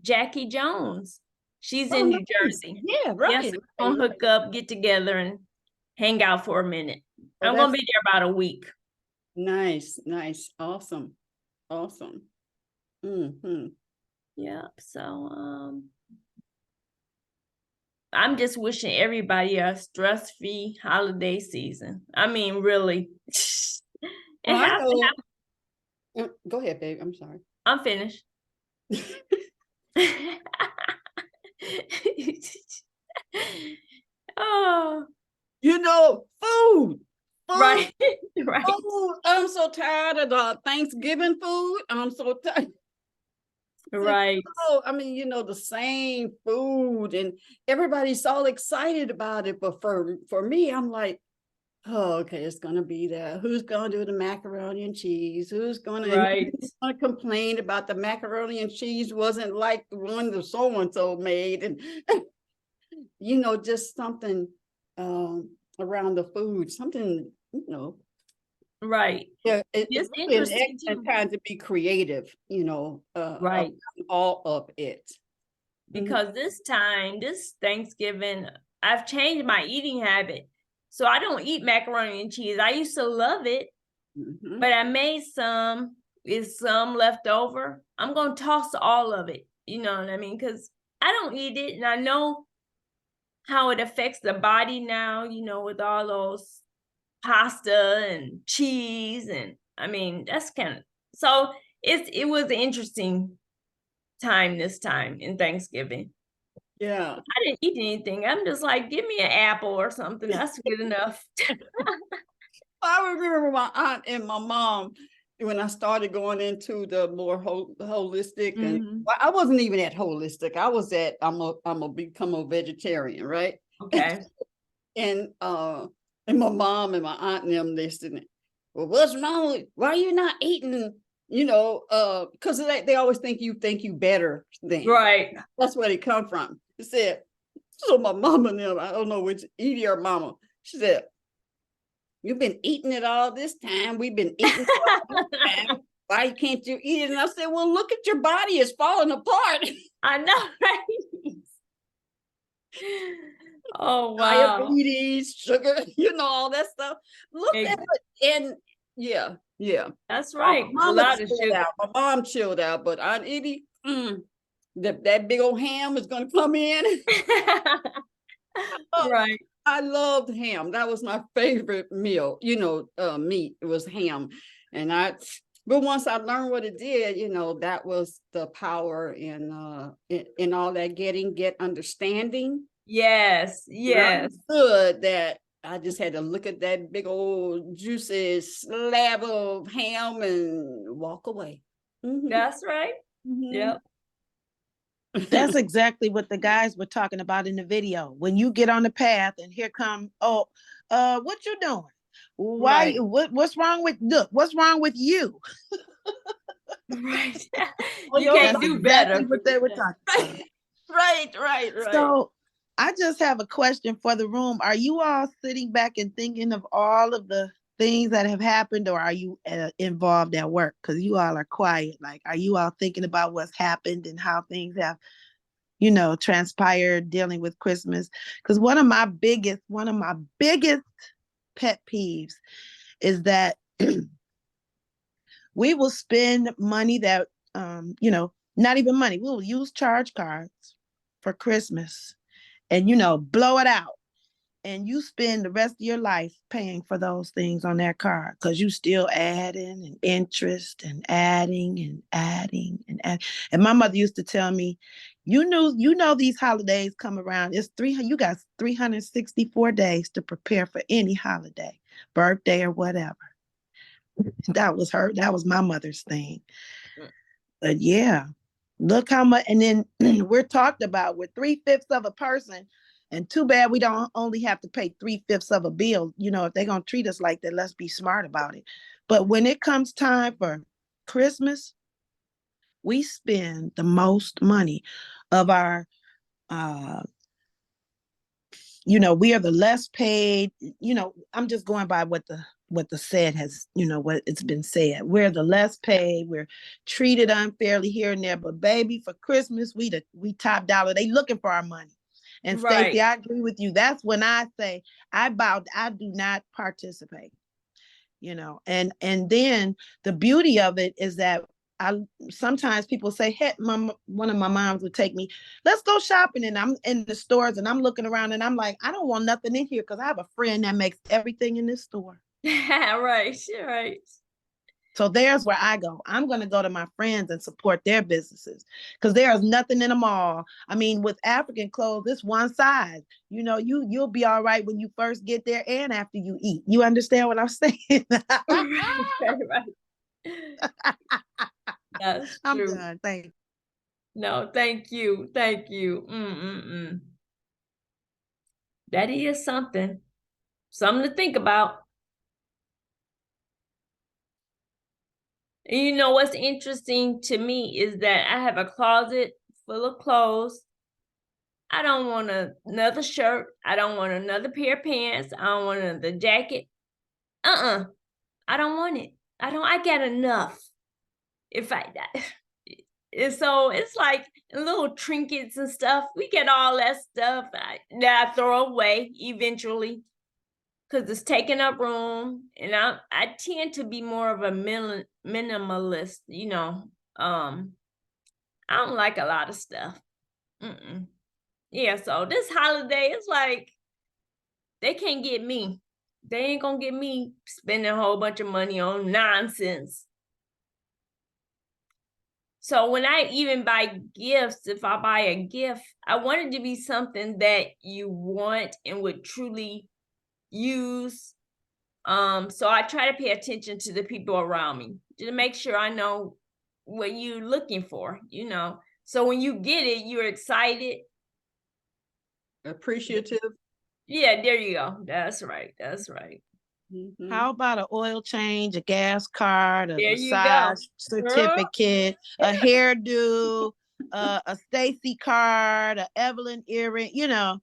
Jackie Jones. She's in New Jersey. Yeah, right. Yes, we're gonna hook up, get together, and hang out for a minute. I'm gonna be there about a week. Nice. Awesome. Yeah. So I'm just wishing everybody a stress-free holiday season. I mean, really. Go ahead, babe. I'm sorry. I'm finished. Oh, you know, food. Right. Food. I'm so tired of the Thanksgiving food. I'm so tired. Right. Oh, I mean, you know, the same food and everybody's all excited about it. But for me, I'm like, oh, okay, it's gonna be that. Who's gonna do the macaroni and cheese? Who's gonna complain about the macaroni and cheese wasn't like the one that so-and-so made? And you know, just something around the food, something, you know. Right. Yeah, it's really an excellent time to be creative, you know, right. All of it. Because this Thanksgiving, I've changed my eating habit. So I don't eat macaroni and cheese. I used to love it, but I made some left over. I'm going to toss all of it. You know what I mean? Because I don't eat it. And I know how it affects the body now, you know, with all those pasta and cheese. And I mean, that's kind of, so it was an interesting time this time in Thanksgiving. Yeah. I didn't eat anything. I'm just like, give me an apple or something. That's good enough. I remember my aunt and my mom when I started going into the more holistic, and well, I wasn't even at holistic. I was at I'm a become a vegetarian, right? Okay. And my mom and my aunt and them, they said, well, what's wrong with, why are you not eating? You know, because they always think you better than. Right. That's where they come from. She said, so my mama and them, I don't know which Edie or mama, she said, you've been eating it all this time. We've been eating it all this time. Why can't you eat it? And I said, well, look at your body. It's falling apart. I know, right? Oh, wow. Diabetes, sugar, you know, all that stuff. Look at it. And yeah. That's right. A lot of sugar. My mom chilled out, but Aunt Edie, that big old ham is going to come in. Right. I loved ham. That was my favorite meal, you know, meat. It was ham. But once I learned what it did, you know, that was the power in all that get understanding. Yes. Good that I just had to look at that big old juicy slab of ham and walk away. That's right. Yep. That's exactly what the guys were talking about in the video. When you get on the path and here come, what you doing? Why? Right. What's wrong with what's wrong with you? Right. You can't do better. What they were talking about. right. So I just have a question for the room. Are you all sitting back and thinking of all of the things that have happened, or are you involved at work? Because you all are quiet. Like, are you all thinking about what's happened and how things have, transpired dealing with Christmas? Because one of my biggest pet peeves is that we will spend money that, not even money. We will use charge cards for Christmas and, blow it out. And you spend the rest of your life paying for those things on that card because you still adding and interest and adding and adding and adding. And my mother used to tell me, you know these holidays come around. You got 364 days to prepare for any holiday, birthday or whatever. That was my mother's thing. But yeah, look how much. And then we're talked about with 3/5 of a person. And too bad we don't only have to pay 3/5 of a bill. If they're going to treat us like that, let's be smart about it. But when it comes time for Christmas, we spend the most money of our, we are the less paid. I'm just going by what the said has, what it's been said. We're the less paid. We're treated unfairly here and there. But baby, for Christmas, we top dollar. They looking for our money. And Right. Stacey, I agree with you. That's when I say I do not participate. And then the beauty of it is that sometimes people say, hey, one of my moms would take me, let's go shopping. And I'm in the stores and I'm looking around and I'm like, I don't want nothing in here because I have a friend that makes everything in this store. Right. So there's where I go. I'm going to go to my friends and support their businesses because there is nothing in them all. I mean, with African clothes, it's one size. You'll be all right when you first get there and after you eat. You understand what I'm saying? Right. That's I'm true. done. Thank you. No, thank you. That is something to think about. And you know what's interesting to me is that I have a closet full of clothes. I don't want another shirt. I don't want another pair of pants. I don't want another jacket. I don't want it. I got enough. And so it's like little trinkets and stuff. We get all that stuff that I throw away eventually because it's taking up room. And I tend to be more of a minimalist, I don't like a lot of stuff. Yeah, so this holiday, it's like they can't get me. They ain't gonna get me spending a whole bunch of money on nonsense. So when I even buy gifts, if I buy a gift, I want it to be something that you want and would truly use. So I try to pay attention to the people around me to make sure I know what you're looking for, So when you get it, you're excited. Appreciative. Yeah, there you go. That's right. Mm-hmm. How about an oil change, a gas card, a There you massage go. certificate, a hairdo, a Stacy card, a Evelyn earring, a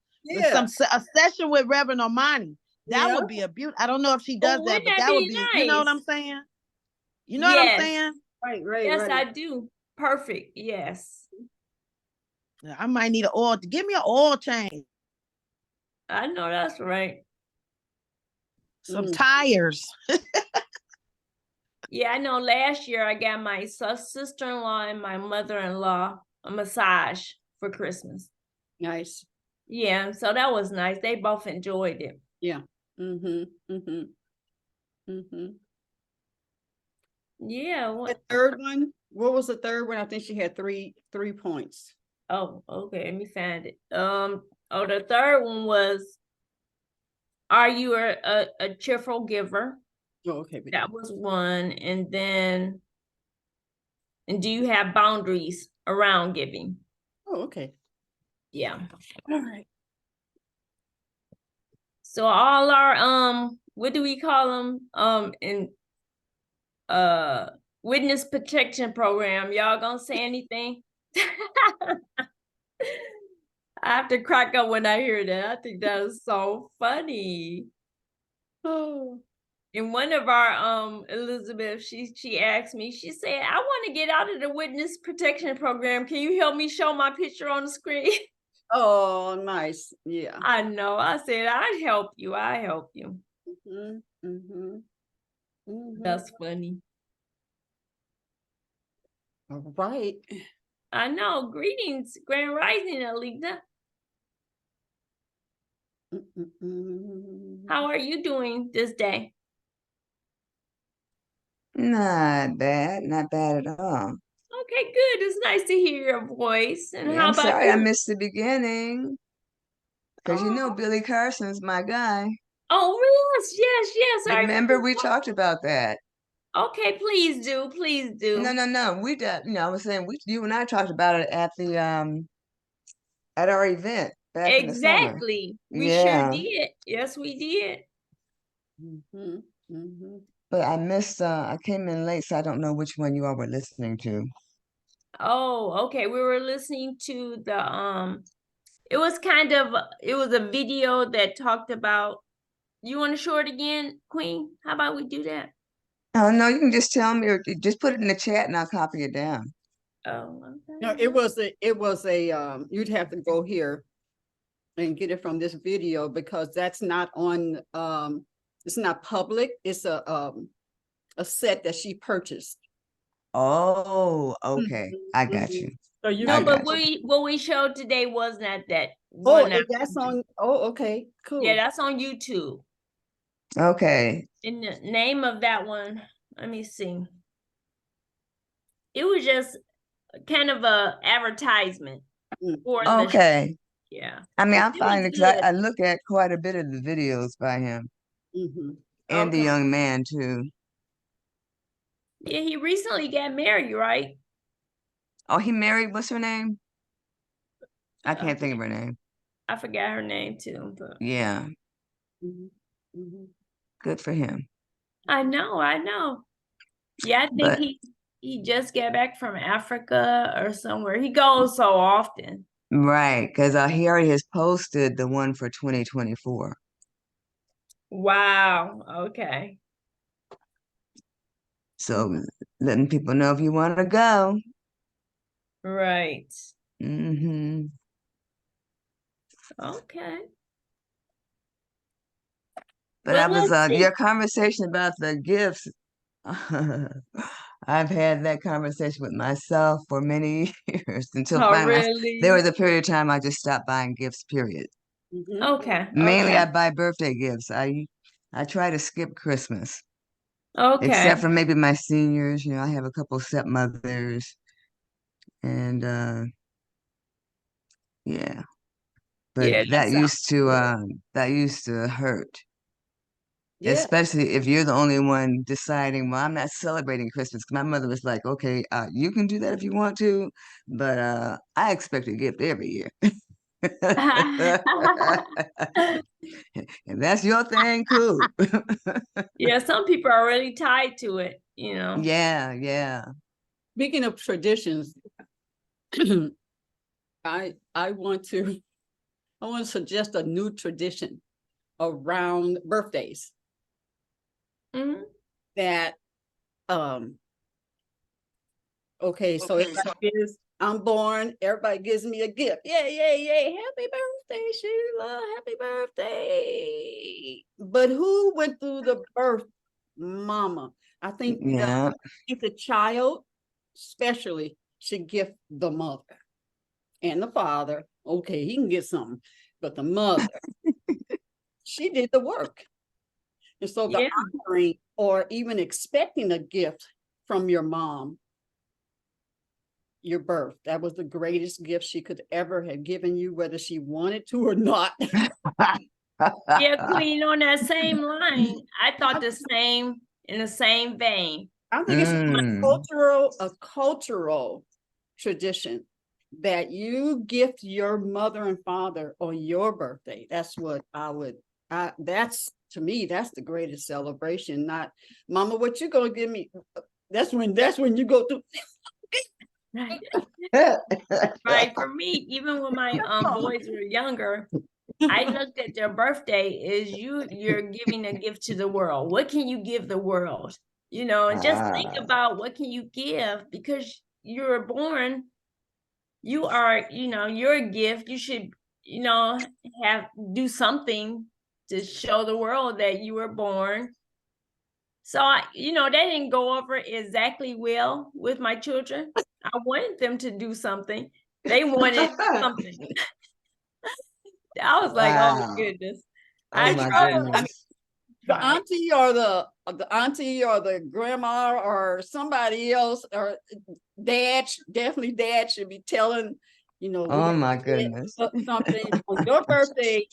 session with Reverend Armani. That would be a beauty. I don't know if she does that, but that would be, nice? You know what I'm saying? You know what I'm saying? Right. Yes, I do. Perfect. Yes. I might need give me an oil change. I know that's right. Some tires. Yeah, I know last year I got my sister-in-law and my mother-in-law a massage for Christmas. Nice. Yeah, so that was nice. They both enjoyed it. Yeah. Yeah. The third one? What was the third one? I think she had three points. Oh, okay. Let me find it. The third one was, are you a cheerful giver? Oh, okay. That was one. And then, do you have boundaries around giving? Oh, okay. Yeah. All right. So all our what do we call them? In witness protection program. Y'all gonna say anything? I have to crack up when I hear that. I think that is so funny. Oh. And one of our Elizabeth, she asked me, she said, I want to get out of the witness protection program. Can you help me show my picture on the screen? Oh, nice. Yeah. I know. I said, I'd help you. I help you. That's funny. All right. I know. Greetings, Grand Rising, Alita. How are you doing this day? Not bad, not bad at all. Okay, good. It's nice to hear your voice. And Yeah, how I'm about sorry you? I missed the beginning because you know Billy Carson's my guy. Oh, yes. I Remember we talked about that. Okay, please do. Please do. No. We did. I was saying you and I talked about it at the at our event back in the summer. Exactly. We sure Yeah. did. Yes, we did. But I missed. I came in late, so I don't know which one you all were listening to. Oh, okay. We were listening to the it was a video that talked about, you want to show it again, Queen? How about we do that? Oh no, you can just tell me or just put it in the chat and I'll copy it down. Oh, okay. No, it was a you'd have to go here and get it from this video because that's not on it's not public. It's a set that she purchased. Oh, okay. I got you. So you No, but what we showed today was not that Oh, one. that's on. Oh, okay, cool. Yeah, that's on YouTube. Okay. And the name of that one, let me see. It was just kind of a advertisement for the Okay. yeah. I mean, It I'm was fine because good. I look at quite a bit of the videos by him and the Okay. young man too. Yeah, he recently got married, right? Oh, he married. What's her name? I can't think of her name. I forgot her name too, but Yeah. Good for him. I know. Yeah, I think But he just got back from Africa or somewhere. He goes so often. right, because he already has posted the one for 2024. Wow. Okay. So letting people know if you want to go. Right. Mm-hmm. Okay. But Well, I was let's see. your conversation about the gifts. I've had that conversation with myself for many years until Oh, finally really? there was a period of time I just stopped buying gifts, period. Okay. Mainly Okay. I buy birthday gifts. I try to skip Christmas. Okay. Except for maybe my seniors. I have a couple stepmothers and yeah. But Yeah, that used to good. that used to hurt. Yeah. Especially if you're the only one deciding, well, I'm not celebrating Christmas. My mother was like, okay, you can do that if you want to, but I expect a gift every year. And that's your thing, cool. Yeah, some people are really tied to it, Yeah. Speaking of traditions, I want to suggest a new tradition around birthdays. That okay, so I'm born, everybody gives me a gift. Yay. Happy birthday, Sheila. Happy birthday. But who went through the birth? Mama. I think the child especially should gift the mother and the father. Okay, he can get something, but the mother, she did the work. And so the honoring or even expecting a gift from your mom, your birth, that was the greatest gift she could ever have given you, whether she wanted to or not. Yeah, Queen, on that same line, I thought the same, in the same vein. I think it's a cultural tradition that you gift your mother and father on your birthday. That's what that's, to me, that's the greatest celebration. Not, Mama, what you gonna give me? That's when you go through. Right. Right. For me, even when my boys were younger, I looked at their birthday as you're giving a gift to the world. What can you give the world? And just think about what can you give, because you were born, you are, you're a gift. You should, do something to show the world that you were born. So that didn't go over exactly well with my children. I wanted them to do something. They wanted something. I was like, oh Wow. goodness. Oh I my tried. goodness. The auntie or the auntie or the grandma or somebody else or dad, definitely dad should be telling, Oh my goodness. something on your birthday.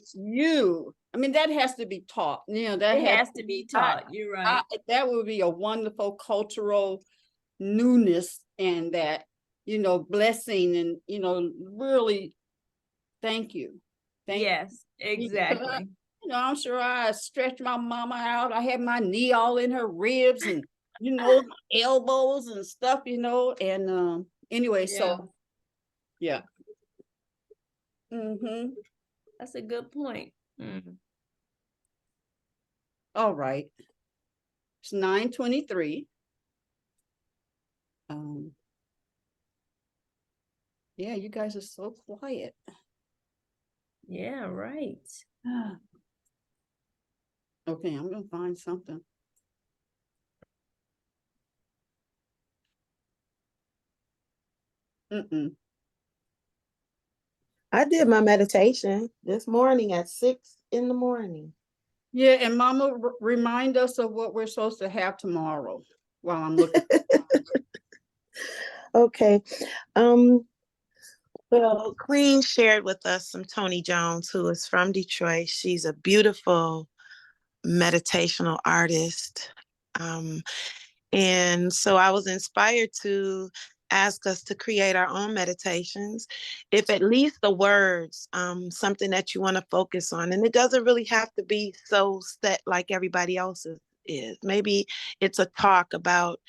That has to be taught. That It has to be taught. You're right. That would be a wonderful cultural newness, and that, blessing, and, really thank you. Yes, exactly. I'm sure I stretched my mama out. I had my knee all in her ribs and, elbows and stuff, and anyway, so yeah. That's a good point. All right. It's 9:23. Yeah, you guys are so quiet. Yeah, right. Okay, I'm gonna find something. I did my meditation this morning at 6 in the morning. Yeah, and Mama, remind us of what we're supposed to have tomorrow while I'm looking. Okay. Well, Queen shared with us some Toni Jones, who is from Detroit. She's a beautiful meditational artist. And so I was inspired to ask us to create our own meditations, if at least the words, something that you want to focus on. And it doesn't really have to be so set like everybody else's is. Maybe it's a talk about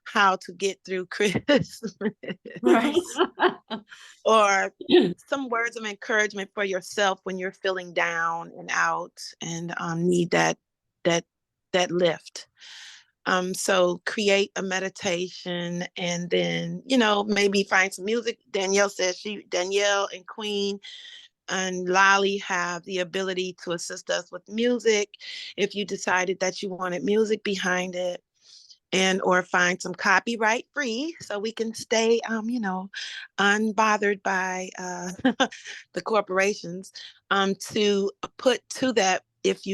how to get through Christmas. Right. Or some words of encouragement for yourself when you're feeling down and out and need that lift. So create a meditation, and then, maybe find some music. Danielle and Queen and Lolly have the ability to assist us with music if you decided that you wanted music behind it, and or find some copyright free so we can stay unbothered by the corporations, to put to that if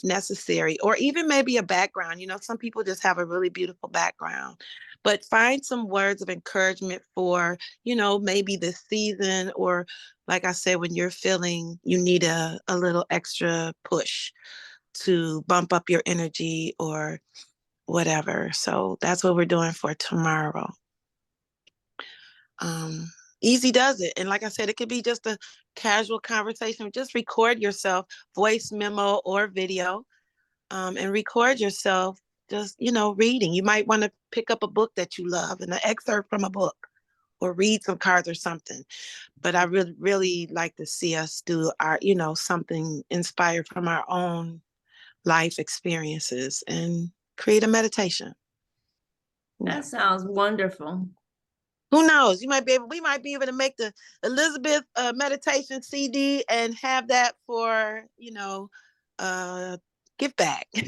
necessary, or even maybe a background. Some people just have a really beautiful background, but find some words of encouragement for maybe this season, or like I said, when you're feeling you need a little extra push to bump up your energy or whatever. So that's what we're doing for tomorrow. Easy does it. And like I said, it could be just a casual conversation. Just record yourself, voice memo or video, and record yourself just, reading. You might want to pick up a book that you love and an excerpt from a book, or read some cards or something. But I really, really like to see us do our, something inspired from our own life experiences and create a meditation. That sounds wonderful. Who knows? We might be able to make the Elizabeth meditation CD and have that for, give back. All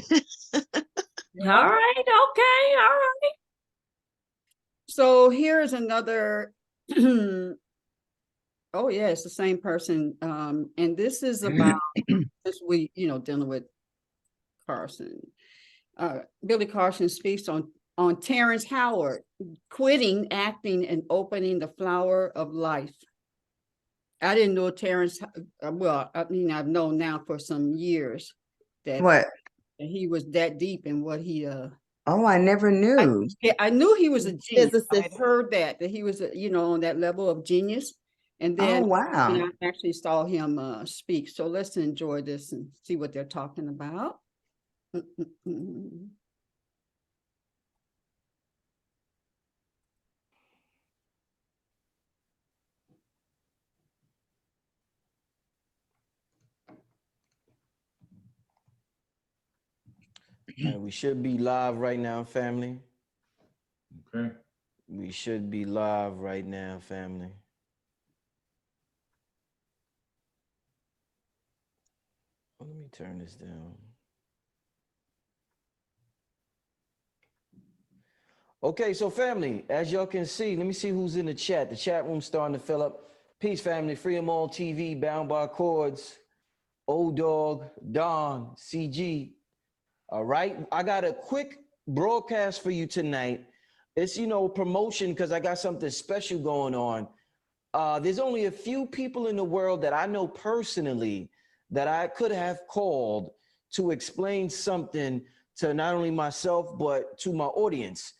right. Okay. All right. So here's another. Oh yeah, it's the same person. And this is about this week, dealing with Carson. Billy Carson speaks on Terrence Howard quitting acting and opening the flower of life. I didn't know Terrence. Well, I've known now for some years that he was that deep in what he. Oh, I never knew. I knew he was a genius. I had heard that he was, on that level of genius. And then I actually saw him speak. So let's enjoy this and see what they're talking about. We should be live right now, family. Okay. We should be live right now, family. Let me turn this down. Okay, so family, as y'all can see, let me see who's in the chat. The chat room's starting to fill up. Peace, family. Free 'em all TV, Bound by Cords, Old Dog, Don, CG. All right, I got a quick broadcast for you tonight. It's, promotion because I got something special going on. There's only a few people in the world that I know personally that I could have called to explain something to not only myself, but to my audience.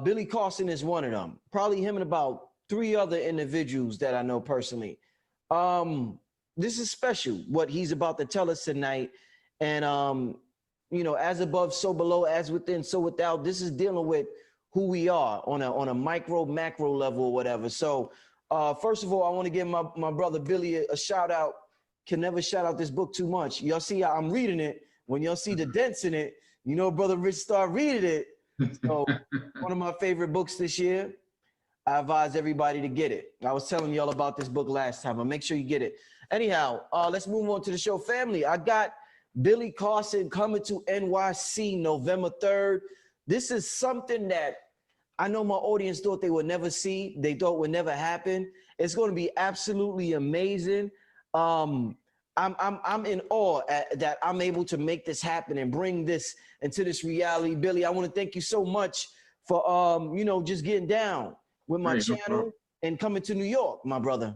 Billy Carson is one of them. Probably him and about 3 other individuals that I know personally. This is special, what he's about to tell us tonight. And, as above, so below, as within, so without. This is dealing with who we are on a micro, macro level or whatever. So first of all, I want to give my brother Billy a shout out. Can never shout out this book too much. Y'all see how I'm reading it. When y'all see the dents in it, Brother Rich start reading it. So one of my favorite books this year. I advise everybody to get it. I was telling y'all about this book last time, but make sure you get it. Anyhow, let's move on to the show. Family, I got Billy Carson coming to NYC November 3rd. This is something that I know my audience thought they would never see. They thought would never happen. It's going to be absolutely amazing. I'm in awe that I'm able to make this happen and bring this into this reality. Billy, I want to thank you so much for just getting down with my channel and coming to New York, my brother.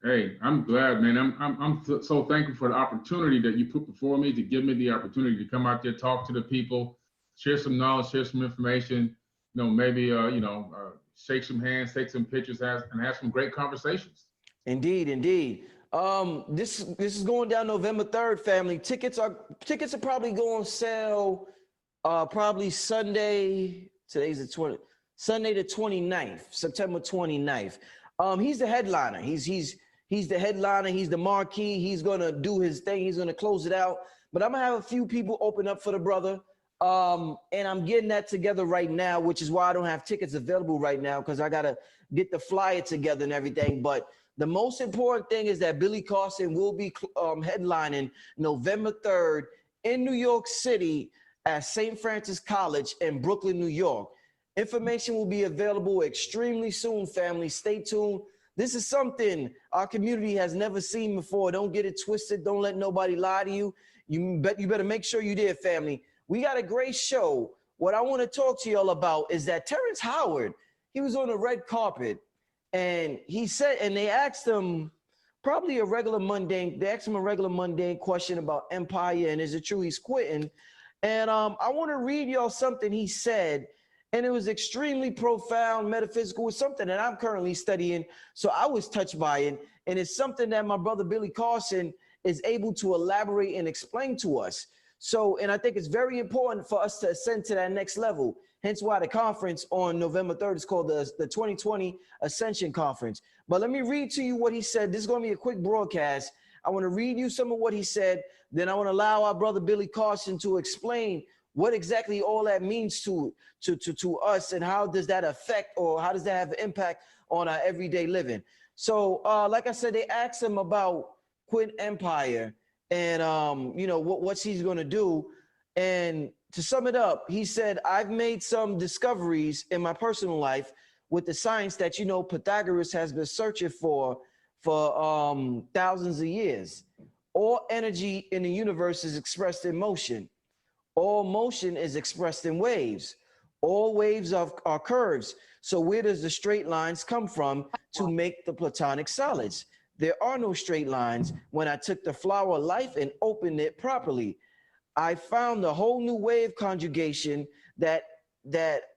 Hey, I'm glad, man. I'm so thankful for the opportunity that you put before me to give me the opportunity to come out there, talk to the people, share some knowledge, share some information, maybe shake some hands, take some pictures, and have some great conversations. Indeed, indeed. This is going down November 3rd, family. Tickets are probably going on sale probably Sunday. Today's the 20th. Sunday the 29th, September 29th. He's the headliner. He's the headliner. He's the marquee. He's gonna do his thing. He's gonna close it out. But I'm gonna have a few people open up for the brother. And I'm getting that together right now, which is why I don't have tickets available right now, because I gotta get the flyer together and everything. But the most important thing is that Billy Carson will be headlining November 3rd in New York City at St. Francis College in Brooklyn, New York. Information will be available extremely soon, family. Stay tuned. This is something our community has never seen before. Don't get it twisted. Don't let nobody lie to you. You better make sure you did, family. We got a great show. What I want to talk to y'all about is that Terrence Howard, he was on the red carpet, and he said, and they asked him probably a regular mundane question about Empire, and is it true he's quitting? And I want to read y'all something he said. And it was extremely profound, metaphysical. It's something that I'm currently studying. So I was touched by it. And it's something that my brother Billy Carson is able to elaborate and explain to us. So, and I think it's very important for us to ascend to that next level. Hence why the conference on November 3rd is called the 2020 Ascension Conference. But let me read to you what he said. This is going to be a quick broadcast. I want to read you some of what he said. Then I want to allow our brother Billy Carson to explain what exactly all that means to us, and how does that affect, or how does that have an impact on our everyday living. So like I said, they asked him about quitting Empire and what he's going to do. And to sum it up, he said, I've made some discoveries in my personal life with the science that Pythagoras has been searching for thousands of years. All energy in the universe is expressed in motion. All motion is expressed in waves. All waves are curves. So where does the straight lines come from to make the platonic solids? There are no straight lines. When I took the flower of life and opened it properly, I found a whole new wave conjugation that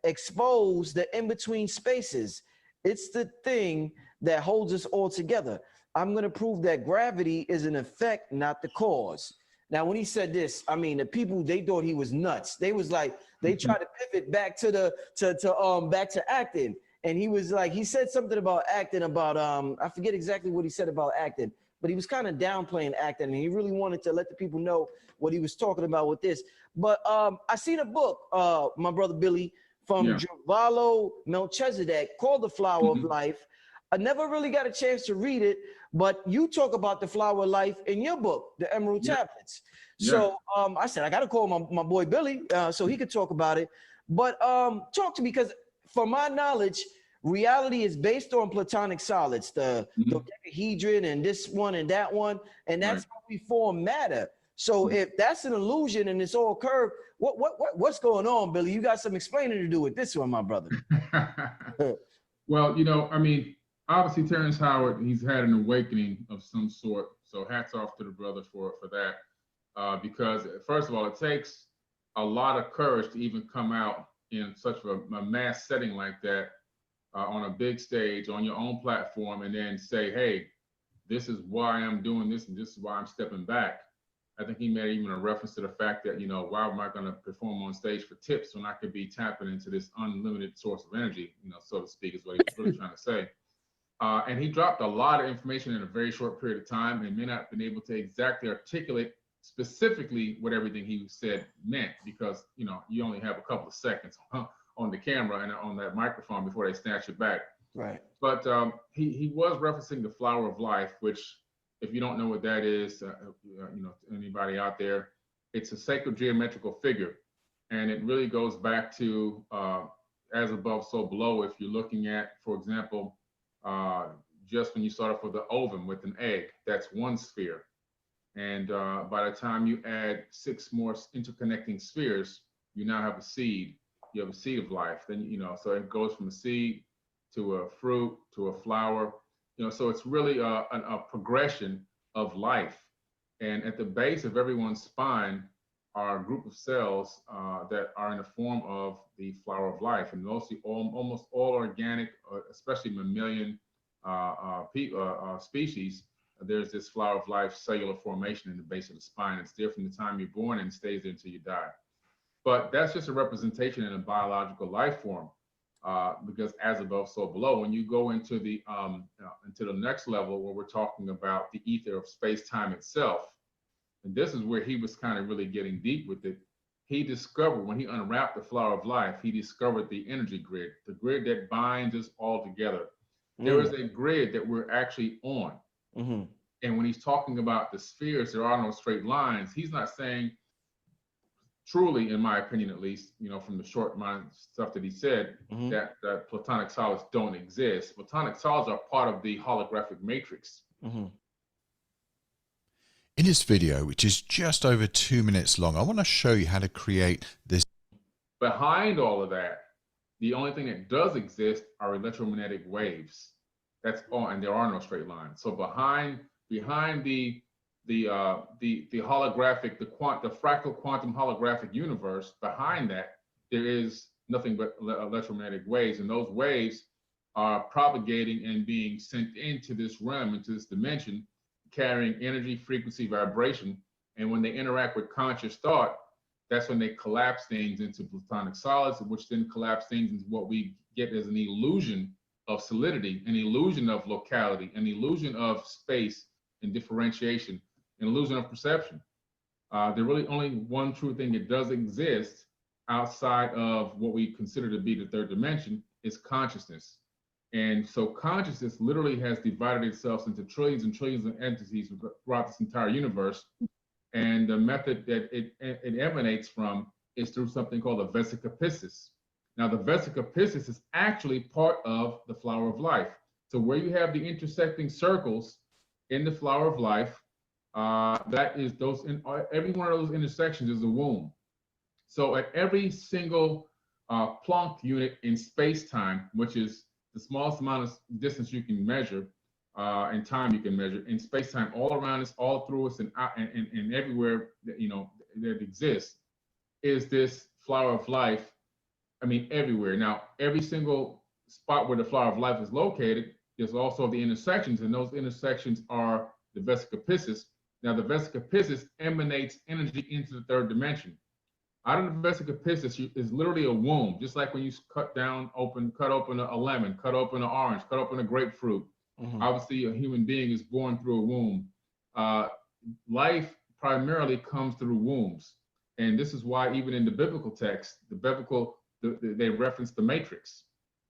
exposed the in-between spaces. It's the thing that holds us all together. I'm going to prove that gravity is an effect, not the cause. Now, when he said this, I mean, the people, they thought he was nuts. They was like, they tried to pivot back back to acting. And he was like, he said something about acting, about, I forget exactly what he said about acting, but he was kind of downplaying the act, and he really wanted to let the people know what he was talking about with this. But I seen a book, my brother Billy, from Giovanni Melchizedek called The Flower of Life. I never really got a chance to read it, but you talk about the flower of life in your book, The Emerald Tablets. So I said, I got to call my boy Billy so he could talk about it. But talk to me, because from my knowledge, reality is based on platonic solids, the dodecahedron and this one and that one, and that's how we form matter. So if that's an illusion and it's all curved, what's going on, Billy? You got some explaining to do with this one, my brother. Well, you know, I mean, obviously Terrence Howard, he's had an awakening of some sort. So hats off to the brother for that. Because first of all, it takes a lot of courage to even come out in such a mass setting like that, on a big stage, on your own platform, and then say, hey, this is why I'm doing this and this is why I'm stepping back. I think he made even a reference to the fact that, you know, why am I going to perform on stage for tips when I could be tapping into this unlimited source of energy, you know, so to speak, is what he was really trying to say. And he dropped a lot of information in a very short period of time and may not have been able to exactly articulate specifically what everything he said meant, because, you know, you only have a couple of seconds on the camera and on that microphone before they snatch it back. Right. But he was referencing the flower of life, which, if you don't know what that is, you know, anybody out there, it's a sacred geometrical figure. And it really goes back to as above, so below. If you're looking at, for example, just when you start off with the ovum with an egg, that's one sphere. And by the time you add 6 more interconnecting spheres, you now have a seed. You have a seed of life. Then, you know, so it goes from a seed to a fruit to a flower. You know, so it's really a progression of life. And at the base of everyone's spine are a group of cells that are in the form of the flower of life, and mostly almost all organic, especially mammalian species. There's this flower of life cellular formation in the base of the spine. It's there from the time you're born and stays there until you die. But that's just a representation in a biological life form, because as above, so below. When you go into the next level, where we're talking about the ether of space-time itself, and this is where he was kind of really getting deep with it. He discovered, when he unwrapped the flower of life, he discovered the energy grid, the grid that binds us all together. There is a grid that we're actually on. And when he's talking about the spheres, there are no straight lines. He's not saying, truly, in my opinion at least, you know, from the short mind stuff that he said, that platonic solids don't exist. Platonic solids are part of the holographic matrix. In this video, which is just over 2 minutes long, I want to show you how to create this. Behind all of that, the only thing that does exist are electromagnetic waves. That's all, and there are no straight lines. So behind the holographic, the fractal quantum holographic universe, behind that, there is nothing but electromagnetic waves, and those waves are propagating and being sent into this realm, into this dimension, carrying energy, frequency, vibration. And when they interact with conscious thought, that's when they collapse things into platonic solids, which then collapse things into what we get as an illusion of solidity, an illusion of locality, an illusion of space and differentiation, an illusion of perception. There's really only one true thing that does exist outside of what we consider to be the third dimension, is consciousness. And so consciousness literally has divided itself into trillions and trillions of entities throughout this entire universe. And the method that it emanates from is through something called a vesica piscis. Now, the vesica piscis is actually part of the flower of life. So where you have the intersecting circles in the flower of life, that is every one of those intersections is a womb. So at every single Planck unit in space-time, which is the smallest amount of distance you can measure, and time you can measure in space-time, all around us, all through us, and everywhere that, you know, that exists, is this flower of life. I mean, everywhere. Now, every single spot where the flower of life is located, there's also the intersections, and those intersections are the vesica piscis. Now, the vesica piscis emanates energy into the third dimension. Out of the vesica piscis is literally a womb, just like when you cut open a lemon, cut open an orange, cut open a grapefruit. Obviously, a human being is born through a womb. life primarily comes through wombs. And this is why even in the biblical text, they reference the matrix.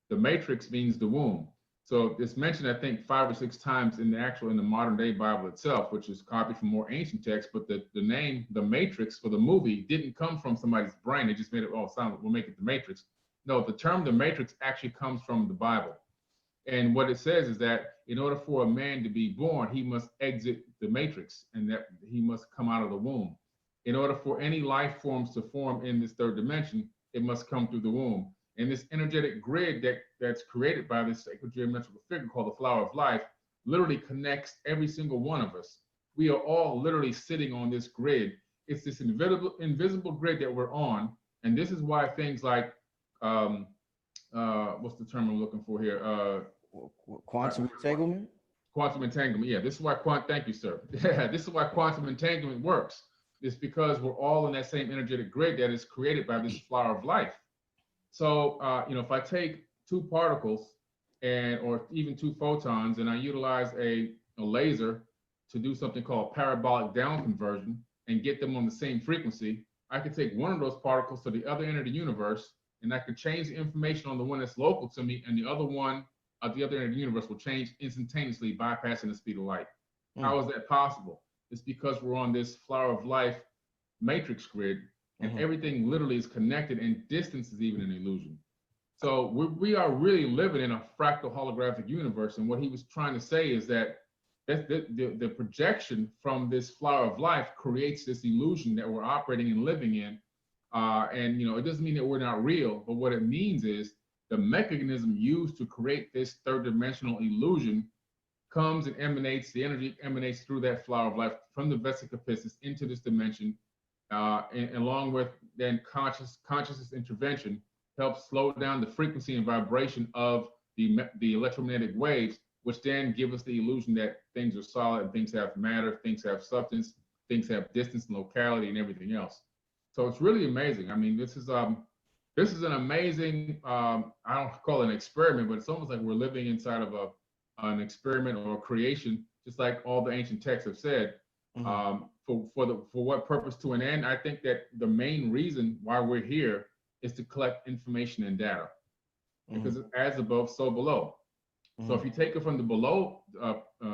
The matrix means the womb. So it's mentioned, I think, 5 or 6 times in the modern day Bible itself, which is copied from more ancient texts. But the name, the Matrix, for the movie didn't come from somebody's brain. They just made it, we'll make it the Matrix. No, the term the Matrix actually comes from the Bible. And what it says is that in order for a man to be born, he must exit the matrix, and that he must come out of the womb. In order for any life forms to form in this third dimension, it must come through the womb. And this energetic grid that's created by this sacred geometrical figure called the flower of life literally connects every single one of us. We are all literally sitting on this grid. It's this invisible grid that we're on. And this is why things like, what's the term I'm looking for here? Quantum entanglement? Quantum entanglement, yeah. This is why thank you, sir. Yeah, this is why quantum entanglement works. It's because we're all in that same energetic grid that is created by this flower of life. So, if I take 2 particles or even 2 photons, and I utilize a laser to do something called parabolic down conversion and get them on the same frequency, I could take one of those particles to the other end of the universe, and I could change the information on the one that's local to me, and the other one at the other end of the universe will change instantaneously, bypassing the speed of light. How is that possible? It's because we're on this flower of life matrix grid, and everything literally is connected, and distance is even an illusion. So we are really living in a fractal holographic universe. And what he was trying to say is that the projection from this flower of life creates this illusion that we're operating and living in. And it doesn't mean that we're not real, but what it means is the mechanism used to create this third dimensional illusion comes and emanates, the energy emanates through that flower of life from the vesica piscis into this dimension, and along with then consciousness intervention helps slow down the frequency and vibration of the electromagnetic waves, which then give us the illusion that things are solid and things have matter, things have substance, things have distance and locality and everything else. So it's really amazing. I mean, this is an amazing, I don't call it an experiment, but it's almost like we're living inside of an experiment or a creation, just like all the ancient texts have said. For what purpose to an end? I think that the main reason why we're here is to collect information and data, because it's as above, so below. So if you take it from the below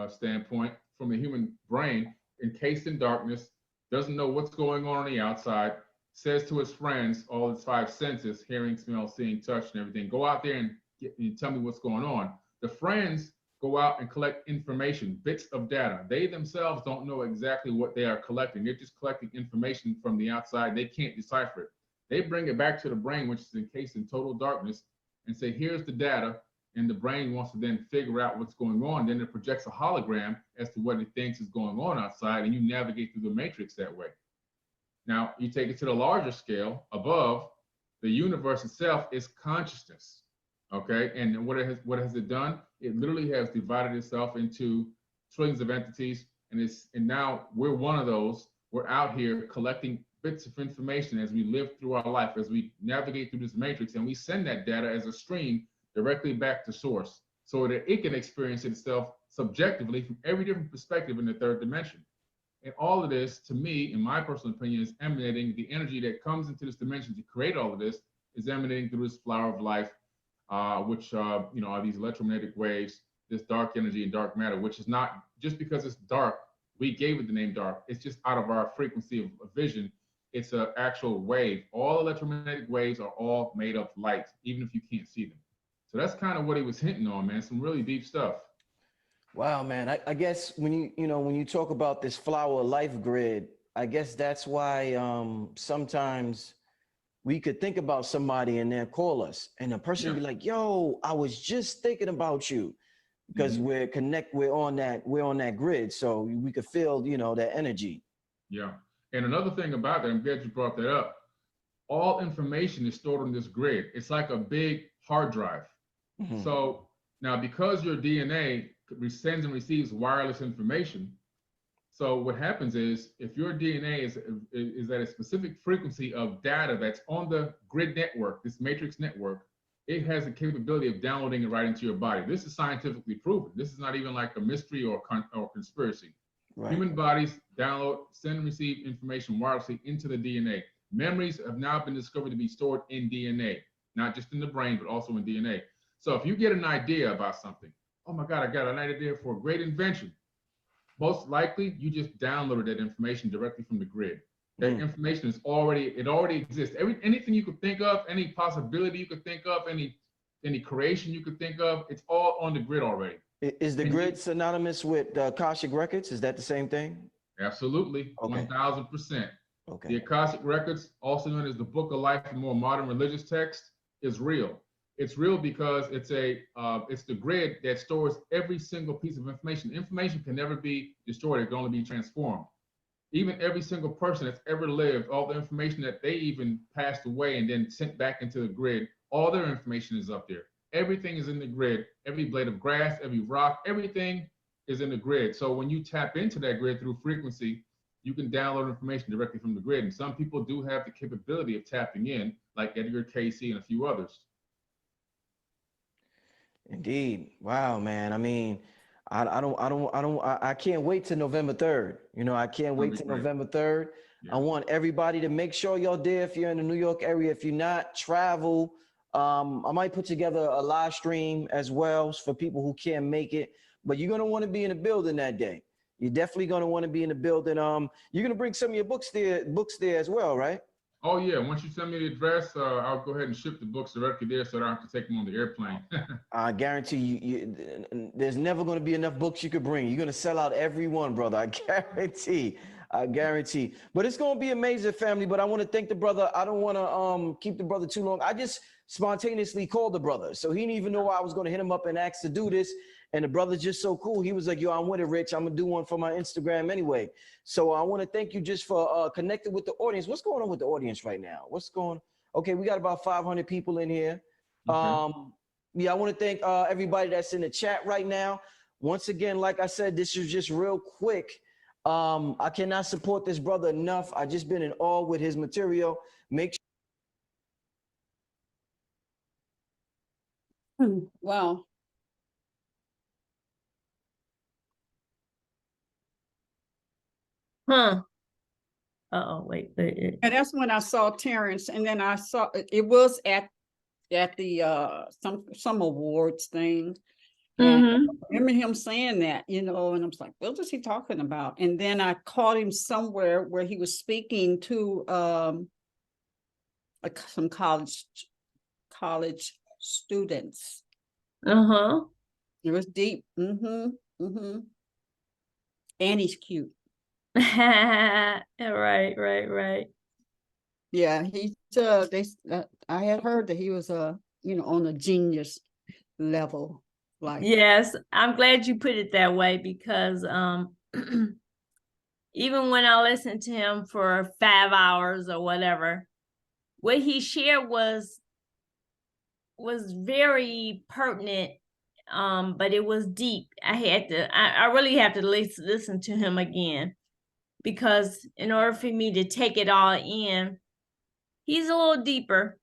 standpoint, from the human brain, encased in darkness, doesn't know what's going on the outside, says to his friends, all his 5 senses, hearing, smell, seeing, touch, and everything, go out there and tell me what's going on. The friends go out and collect information, bits of data. They themselves don't know exactly what they are collecting. They're just collecting information from the outside. They can't decipher it. They bring it back to the brain, which is encased in total darkness, and say, here's the data. And the brain wants to then figure out what's going on. Then it projects a hologram as to what it thinks is going on outside, and you navigate through the matrix that way. Now, you take it to the larger scale, above, the universe itself is consciousness, okay? And what has it done? It literally has divided itself into trillions of entities, and now we're one of those. We're out here collecting bits of information as we live through our life, as we navigate through this matrix, and we send that data as a stream directly back to source so that it can experience itself subjectively from every different perspective in the third dimension. And all of this, to me, in my personal opinion, is emanating, the energy that comes into this dimension to create all of this is emanating through this flower of life, which are these electromagnetic waves, this dark energy and dark matter, which is not just because it's dark, we gave it the name dark. It's just out of our frequency of vision. It's an actual wave. All electromagnetic waves are all made of light, even if you can't see them. So that's kind of what he was hinting on, man. Some really deep stuff. Wow, man. I guess when you talk about this flower life grid, I guess that's why sometimes we could think about somebody and they'll call us, and the person be like, "Yo, I was just thinking about you," because we're on that grid, so we could feel that energy. Yeah. And another thing about that, I'm glad you brought that up. All information is stored on this grid. It's like a big hard drive. So now, because your DNA sends and receives wireless information, so what happens is, if your DNA is at a specific frequency of data that's on the grid network, this matrix network, it has the capability of downloading it right into your body. This is scientifically proven. This is not even like a mystery or conspiracy. Right. Human bodies download, send and receive information wirelessly into the DNA. Memories have now been discovered to be stored in DNA, not just in the brain, but also in DNA. So if you get an idea about something, oh my God, I got an idea for a great invention. Most likely, you just downloaded that information directly from the grid. That information is already exists. Anything you could think of, any possibility you could think of, any creation you could think of, it's all on the grid already. Is the grid synonymous with Akashic Records? Is that the same thing? Absolutely, Okay. 1000%. Okay. The Akashic Records, also known as the Book of Life in more modern religious text, is real. It's real because it's the grid that stores every single piece of information. Information can never be destroyed; it can only be transformed. Even every single person that's ever lived, all the information that they even passed away and then sent back into the grid, all their information is up there. Everything is in the grid. Every blade of grass, every rock, everything is in the grid. So when you tap into that grid through frequency, you can download information directly from the grid. And some people do have the capability of tapping in, like Edgar Casey and a few others. Indeed. Wow, man. I mean, I can't wait till November 3rd. You know, I can't wait till November 3rd. I want everybody to make sure y'all there if you're in the New York area. If you're not, travel. I might put together a live stream as well for people who can't make it, but you're going to want to be in the building that day. You're definitely going to want to be in the building. You're going to bring some of your books there as well, right? Oh yeah, once you send me the address, I'll go ahead and ship the books directly there so I don't have to take them on the airplane. I guarantee you, there's never going to be enough books you could bring. You're going to sell out every one, brother. I guarantee. But it's going to be amazing, family. But I want to thank the brother. I don't want to keep the brother too long. I just spontaneously called the brother. So he didn't even know I was going to hit him up and ask to do this. And the brother's just so cool. He was like, yo, I'm with it, Rich. I'm going to do one for my Instagram anyway. So I want to thank you just for connecting with the audience. What's going on with the audience right now? Okay, we got about 500 people in here. Okay. Yeah, I want to thank everybody that's in the chat right now. Once again, like I said, this is just real quick. I cannot support this brother enough. I just been in awe with his material. Make sure. Wow. Huh. Wait. And that's when I saw Terrence, and then I saw it was at the some awards thing. And I remember him saying that, you know, and I was like, what was he talking about? And then I caught him somewhere where he was speaking to some college students. It was deep. And he's cute. Right. Yeah, he's I had heard that he was on a genius level. Like, yes, I'm glad you put it that way because even when I listened to him for 5 hours or whatever, what he shared was very pertinent, but it was deep. I really have to listen to him again, because in order for me to take it all in, he's a little deeper,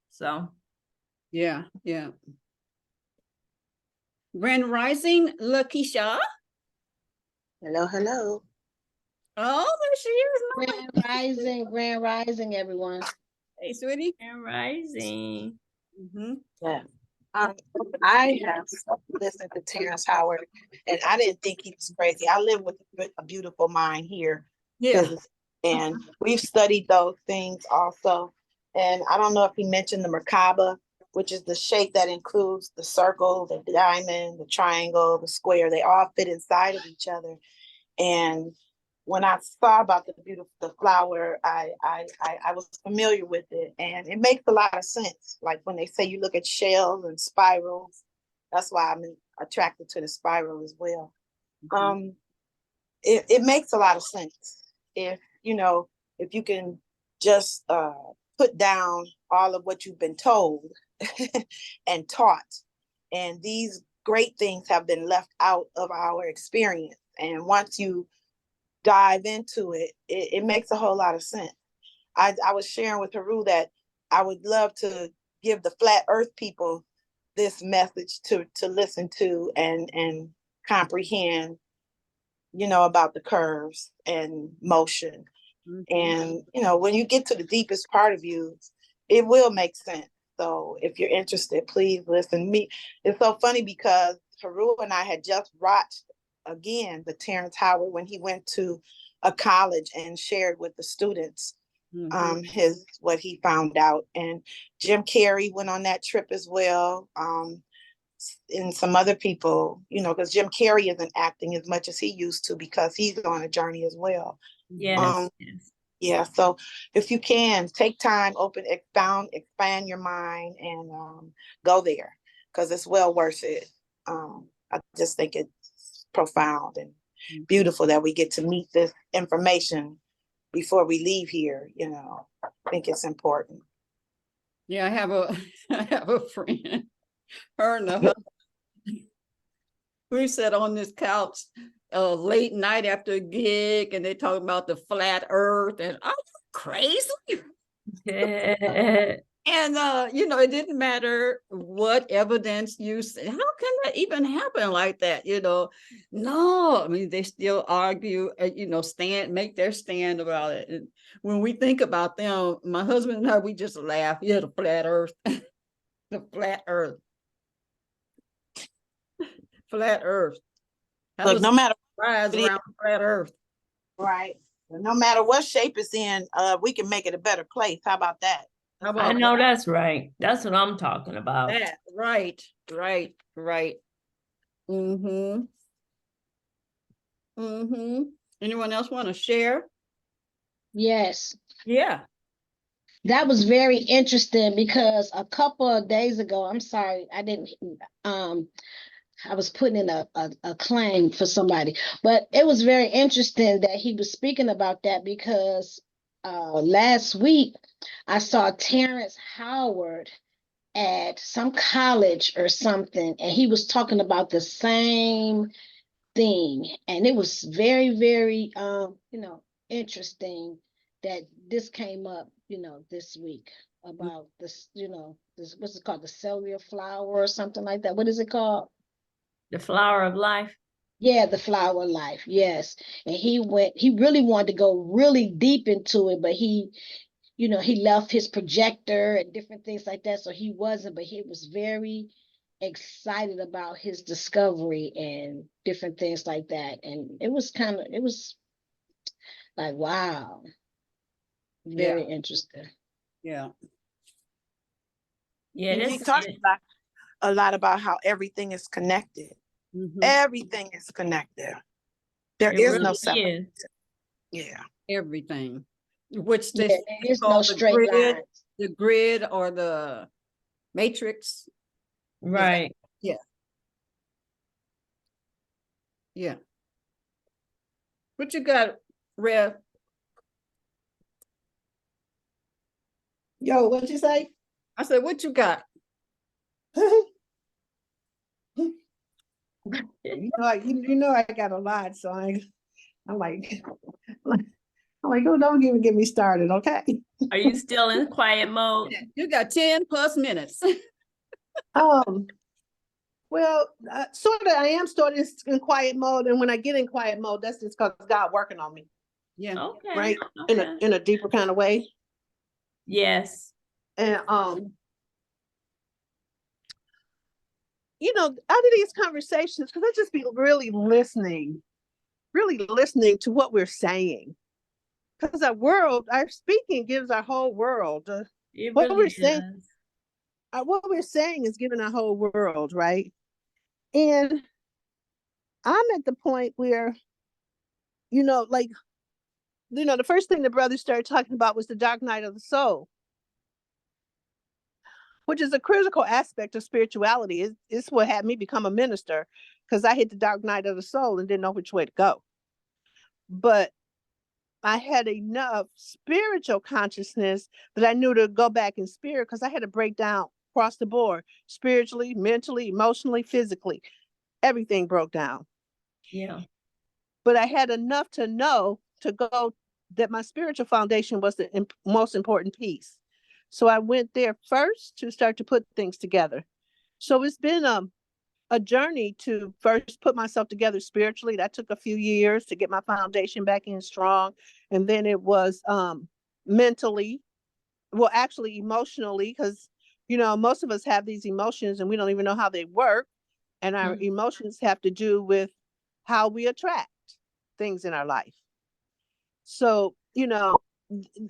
so. Yeah. Grand Rising, Lakeisha. Hello. Oh, there she is. Grand Rising, everyone. Hey, sweetie. Grand Rising. Yeah. I have listened to Terrence Howard, and I didn't think he was crazy. I live with a beautiful mind here. Yeah. And we've studied those things also. And I don't know if he mentioned the Merkaba, which is the shape that includes the circle, the diamond, the triangle, the square. They all fit inside of each other. And when I saw about the flower, I was familiar with it, and it makes a lot of sense. Like when they say you look at shells and spirals, that's why I'm attracted to the spiral as well. It makes a lot of sense if you can just put down all of what you've been told and taught, and these great things have been left out of our experience. And once you dive into it, it makes a whole lot of sense. I was sharing with Haru that I would love to give the flat earth people this message to listen to and comprehend about the curves and motion. And, when you get to the deepest part of you, it will make sense. So if you're interested, please listen. It's so funny because Haru and I had just watched again the Terrence Howard when he went to a college and shared with the students what he found out. And Jim Carrey went on that trip as well. And some other people, because Jim Carrey isn't acting as much as he used to because he's on a journey as well. Yes. Yeah, so if you can take time, expand your mind, and go there because it's well worth it. I just think it's profound and beautiful that we get to meet this information before we leave here. I think it's important. Yeah, I have a friend. Her and the husband. We sat on this couch late night after a gig, and they talk about the flat Earth, and are you crazy? And it didn't matter what evidence you said. How can that even happen like that? No, I mean, they still argue, make their stand about it. And when we think about them, my husband and I, we just laugh. Yeah, the flat Earth, the flat Earth, flat Earth. Look, no matter rise around flat Earth, right? No matter what shape it's in, we can make it a better place. How about that? I know that's right. That's what I'm talking about. That right. Anyone else want to share? Yes. Yeah. That was very interesting because a couple of days ago, I'm sorry, I didn't I was putting in a claim for somebody, but it was very interesting that he was speaking about that because last week I saw Terrence Howard at some college or something, and he was talking about the same thing, and it was very, very interesting that this came up, this week about this, this, what's it called, the cellular flower or something like that. What is it called? The flower of life. Yeah, the flower of life. Yes. And he really wanted to go really deep into it, but he left his projector and different things like that. So he wasn't, but he was very excited about his discovery and different things like that. And it was like, wow, very interesting. Yeah. Yeah, he talked a lot about how everything is connected. Everything is connected. There is no separation. Yeah. Everything. Which there is no straight line. The grid or the matrix. Right. Yeah. Yeah. What you got, Rev? Yo, what'd you say? I said, what you got? You know I got a lot, so I'm like, oh, don't even get me started, okay? Are you still in quiet mode? You got 10 plus minutes. Well, sort of. I am starting in quiet mode, and when I get in quiet mode, that's just because God working on me. Yeah. Okay. Right. Okay. In a deeper kind of way. Yes. And out of these conversations, because I just be really listening to what we're saying. Because our speaking gives our whole world. What we're saying is giving our whole world, right? And I'm at the point where, the first thing the brothers started talking about was the dark night of the soul, which is a critical aspect of spirituality. It's what had me become a minister, because I hit the dark night of the soul and didn't know which way to go. But I had enough spiritual consciousness that I knew to go back in spirit, because I had to break down across the board, spiritually, mentally, emotionally, physically. Everything broke down. Yeah. But I had enough to know to go that my spiritual foundation was the most important piece. So I went there first to start to put things together. So it's been a journey to first put myself together spiritually. That took a few years to get my foundation back in strong. And then it was mentally, well, actually emotionally, because, you know, most of us have these emotions and we don't even know how they work. And our emotions have to do with how we attract things in our life. So, you know,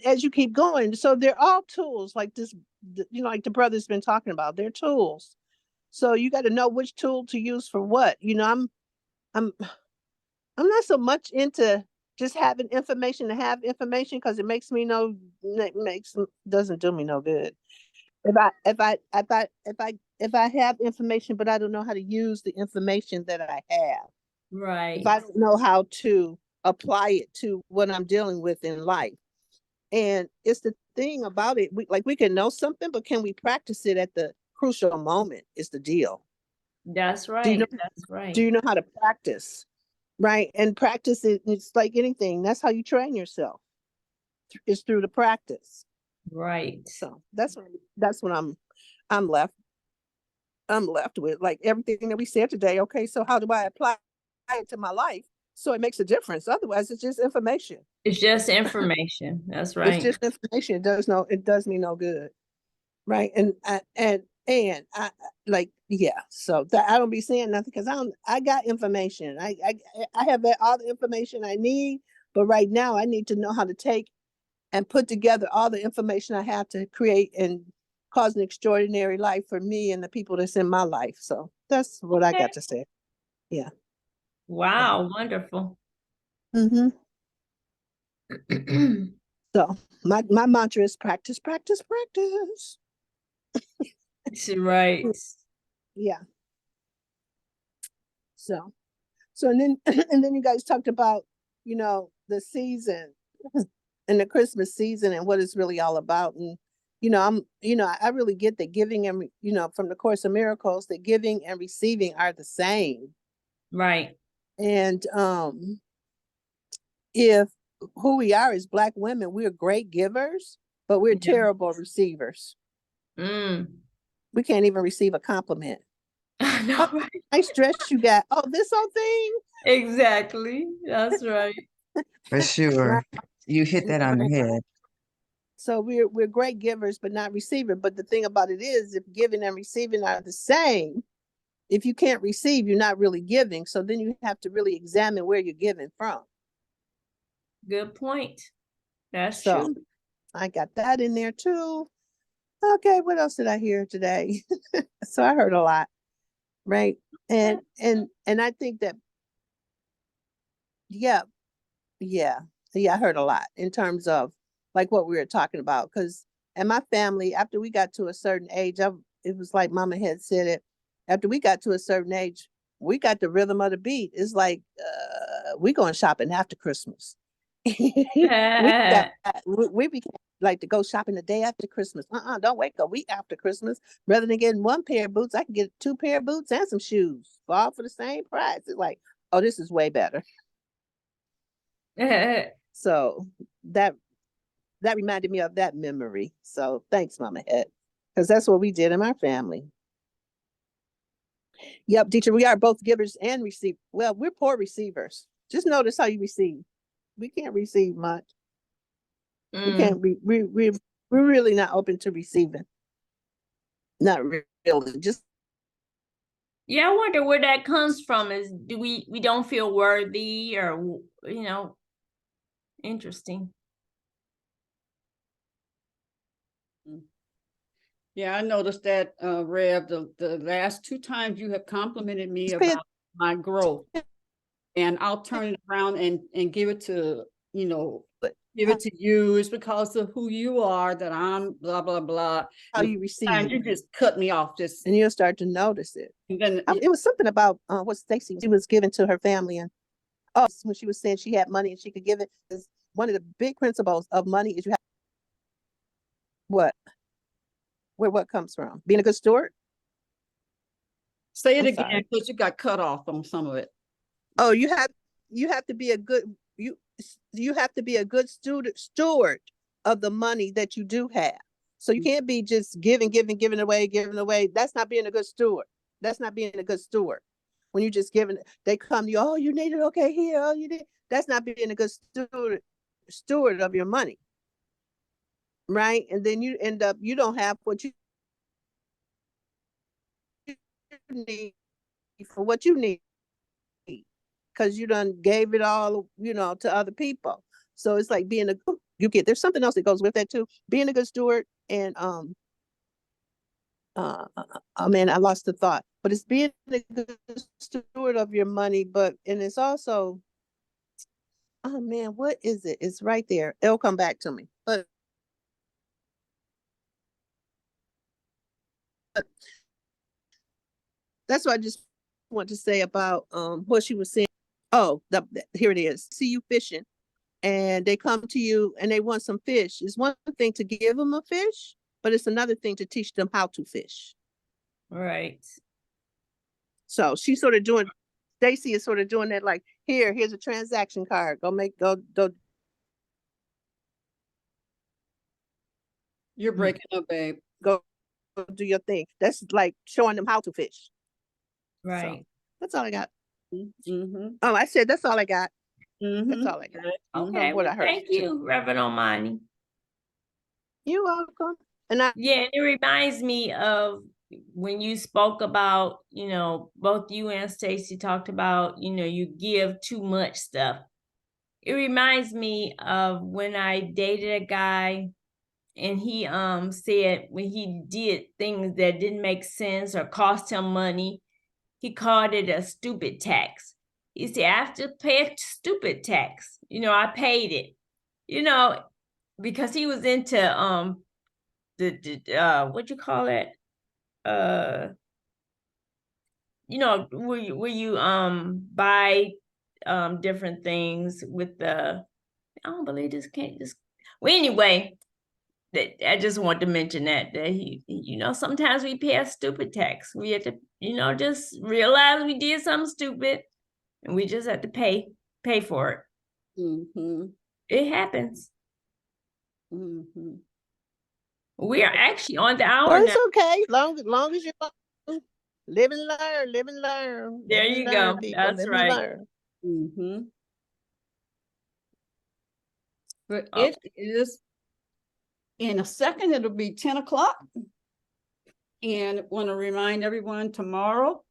as you keep going, so they're all tools like this, you know, like the brother's been talking about, they're tools. So you got to know which tool to use for what. You know, I'm not so much into just having information to have information, because it makes me doesn't do me no good. If I have information but I don't know how to use the information that I have. Right. If I don't know how to apply it to what I'm dealing with in life. And it's the thing about it, we can know something, but can we practice it at the crucial moment is the deal. That's right. That's right. Do you know how to practice? Right. And practice it's like anything. That's how you train yourself. It's through the practice. Right. So that's what I'm left with, like everything that we said today. Okay, so how do I apply it to my life so it makes a difference? Otherwise, it's just information. It's just information. That's right. It's just information. It does me no good. Right. And I like, yeah. So that I don't be saying nothing because I got information. I have all the information I need, but right now I need to know how to take and put together all the information I have to create and cause an extraordinary life for me and the people that's in my life. So that's what I got to say. Yeah. Wow, wonderful. Mm-hmm. So my mantra is practice, practice, practice. Right. Yeah. So and then you guys talked about, you know, the season and the Christmas season and what it's really all about. And, you know, I really get that giving and, you know, from the Course of Miracles, that giving and receiving are the same. Right. And if who we are as Black women, we're great givers, but we're terrible receivers. We can't even receive a compliment. No, right. Nice dress you got. Oh, this old thing. Exactly. That's right. For sure. You hit that on the head. So we're great givers, but not receivers. But the thing about it is, if giving and receiving are the same, if you can't receive, you're not really giving. So then you have to really examine where you're giving from. Good point. That's so true. I got that in there too. Okay, what else did I hear today? So I heard a lot, right? And I think that, yeah, I heard a lot in terms of like what we were talking about. Because in my family, after we got to a certain age, it was like Mama had said it. After we got to a certain age, we got the rhythm of the beat. It's like we going shopping after Christmas. we became like to go shopping the day after Christmas. Don't wait a week after Christmas. Rather than getting one pair of boots, I can get 2 pair of boots and some shoes, all for the same price. It's like, oh, this is way better. So that reminded me of that memory. So thanks, Mama Head, because that's what we did in our family. Yep, Deitra, we are both givers and receivers. Well, we're poor receivers. Just notice how you receive. We can't receive much. We can't be. We're really not open to receiving. Not really. Just. Yeah, I wonder where that comes from. Is do we don't feel worthy, or you know? Interesting. Yeah, I noticed that, Rev, the last 2 times you have complimented me about my growth, and I'll turn it around and give it to, you know, give it to you. It's because of who you are that I'm blah, blah, blah. How you receive. You just cut me off. And you'll start to notice it. And then it was something about what Stacy was giving to her family. And when she was saying she had money and she could give it. One of the big principles of money is you have what? Where what comes from? Being a good steward? Say it again, because you got cut off on some of it. Oh, you have to be a good you have to be a good steward of the money that you do have. So you can't be just giving away. That's not being a good steward. That's not being a good steward. When you just giving, they come to you, oh, you need it, okay, here, oh, you need. That's not being a good steward of your money, right? And then you end up, you don't have what you need for what you need, because you done gave it all, to other people. So it's like being there's something else that goes with that too. Being a good steward and man, I lost the thought, but it's being a good steward of your money, and it's also, oh man, what is it? It's right there. It'll come back to me. But that's what I just want to say about what she was saying. Oh, here it is. See you fishing, and they come to you and they want some fish. It's one thing to give them a fish, but it's another thing to teach them how to fish. Right. So she's sort of doing, Stacy is sort of doing that, like, here's a transaction card. Go. You're breaking up, babe. Go do your thing. That's like showing them how to fish. Right. So that's all I got. Mm-hmm. Oh, I said that's all I got. Mm-hmm. That's all I got. Okay. What Well, I heard. thank you, Reverend Omani. You're welcome. And it reminds me of when you spoke about, both you and Stacy talked about, you give too much stuff. It reminds me of when I dated a guy and he said when he did things that didn't make sense or cost him money, he called it a stupid tax. He said, I have to pay a stupid tax. I paid it, because he was into what you call it? Where you buy different things with the, I don't believe this can't just, well, anyway, I just want to mention that he, sometimes we pay a stupid tax. We have to, just realize we did something stupid and we just have to pay for it. Mm-hmm. It happens. Mm-hmm. We are actually on the hour it's now. okay. Long as you live and learn. There you go. People. That's live right. And learn. Mm-hmm. But it is, in a second, it'll be 10 o'clock. And want to remind everyone tomorrow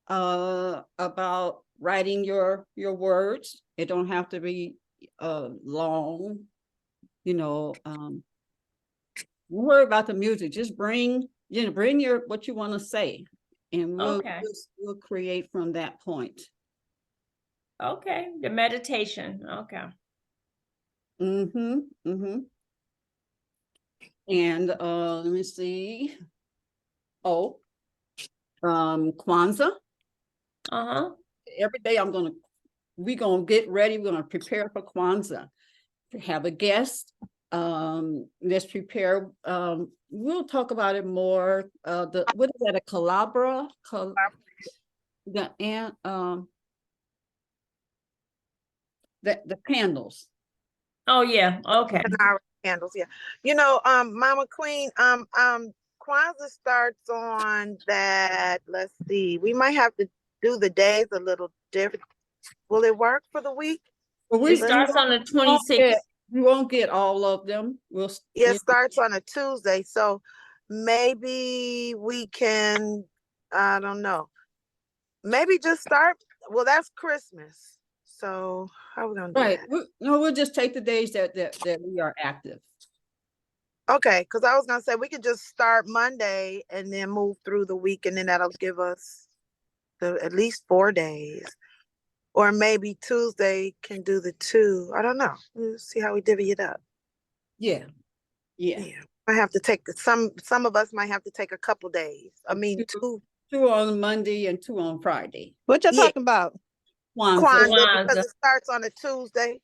about writing your words. It don't have to be long, don't worry about the music. Just bring your what you want to say, and we'll create from that point. Okay, the meditation. Okay. Mm-hmm. Mm-hmm. And let me see. Oh, Kwanzaa. Every day we're gonna get ready. We're gonna prepare for Kwanzaa. Have a guest. Let's prepare. We'll talk about it more. What is that? A calabra? The candles. Oh yeah. Okay. Candles. Yeah. Mama Queen. Kwanzaa starts on that. Let's see. We might have to do the days a little different. Will it work for the week? Well, it starts on the 26th. We won't get all of them. It starts on a Tuesday, so maybe we can. I don't know. Maybe just start. Well, that's Christmas. So how are we gonna do that? We'll just take the days that we are active. Okay, because I was gonna say we could just start Monday and then move through the week, and then that'll give us at least 4 days. Or maybe Tuesday can do the 2. I don't know. We'll see how we divvy it up. Yeah. I have to take some of us might have to take a couple days. I mean, 2 on Monday and 2 on Friday. What y'all talking about? Kwanzaa, because it starts on a Tuesday.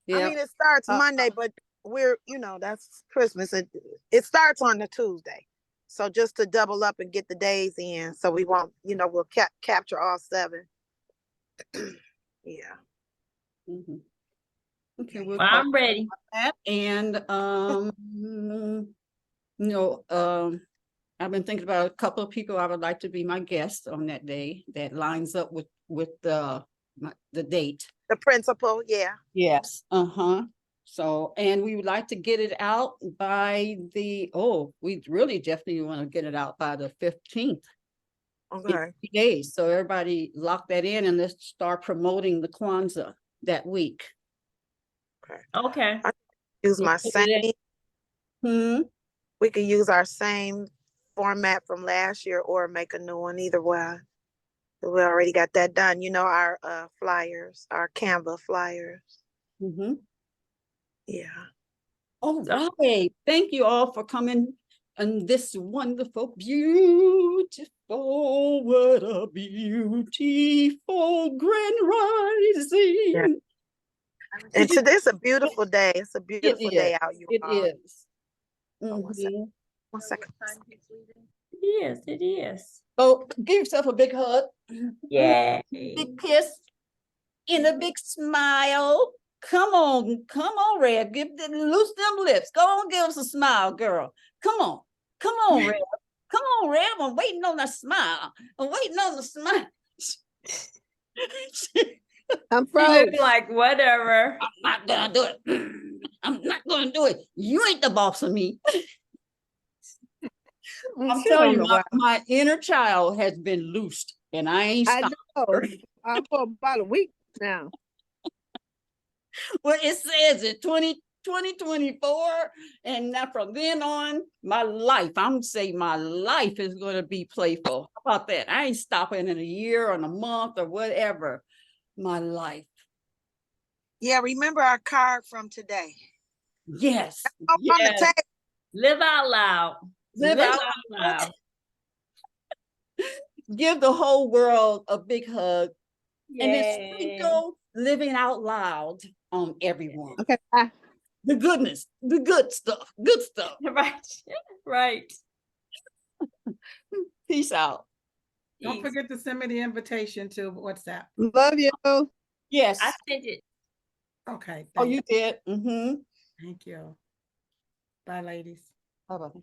Yeah. I mean, it starts Monday, but we're, that's Christmas. It starts on the Tuesday. So just to double up and get the days in, so we won't, we'll capture all 7. Yeah. Mm-hmm. Okay, well, I'm ready. And I've been thinking about a couple of people I would like to be my guest on that day. That lines up with the date. The principal, yeah. Yes. So, and we would like to get it out by we really definitely want to get it out by the 15th. Okay. 3 days. So everybody lock that in and let's start promoting the Kwanzaa that week. Okay. I use my same. We could use our same format from last year or make a new one, either way. We already got that done. You know, our flyers, our Canva flyers. Yeah. All right. Thank you all for coming on this wonderful, beautiful, what a beautiful grand rising. Yeah. And today's a beautiful day. It's a beautiful day out, you all. It is. One second. Yes, it is. Oh, give yourself a big hug. Yay. Big kiss and a big smile. Come on, Red. Loose them lips. Go on, give us a smile, girl. Come on, Red. Come on, Red. I'm waiting on the smile. I'm froze. Like whatever. I'm not gonna do it. I'm not gonna do it. You ain't the boss of me. I'm telling you, my inner child has been loosed, and I ain't stopped. I'm for about a week now. Well, it says it 2024, and now from then on, my life is going to be playful. How about that? I ain't stopping in a year or in a month or whatever. My life. Yeah, remember our card from today. Yes. On the table. Live out loud. Live out loud. Give the whole world a big hug. Yay. And then sprinkle living out loud on everyone. Okay. The goodness, the good stuff. Right. Peace out. Don't forget to send me the invitation to WhatsApp. Love you. Yes. I sent it. Okay. Oh, you did? Thank you. Bye, ladies. Bye-bye.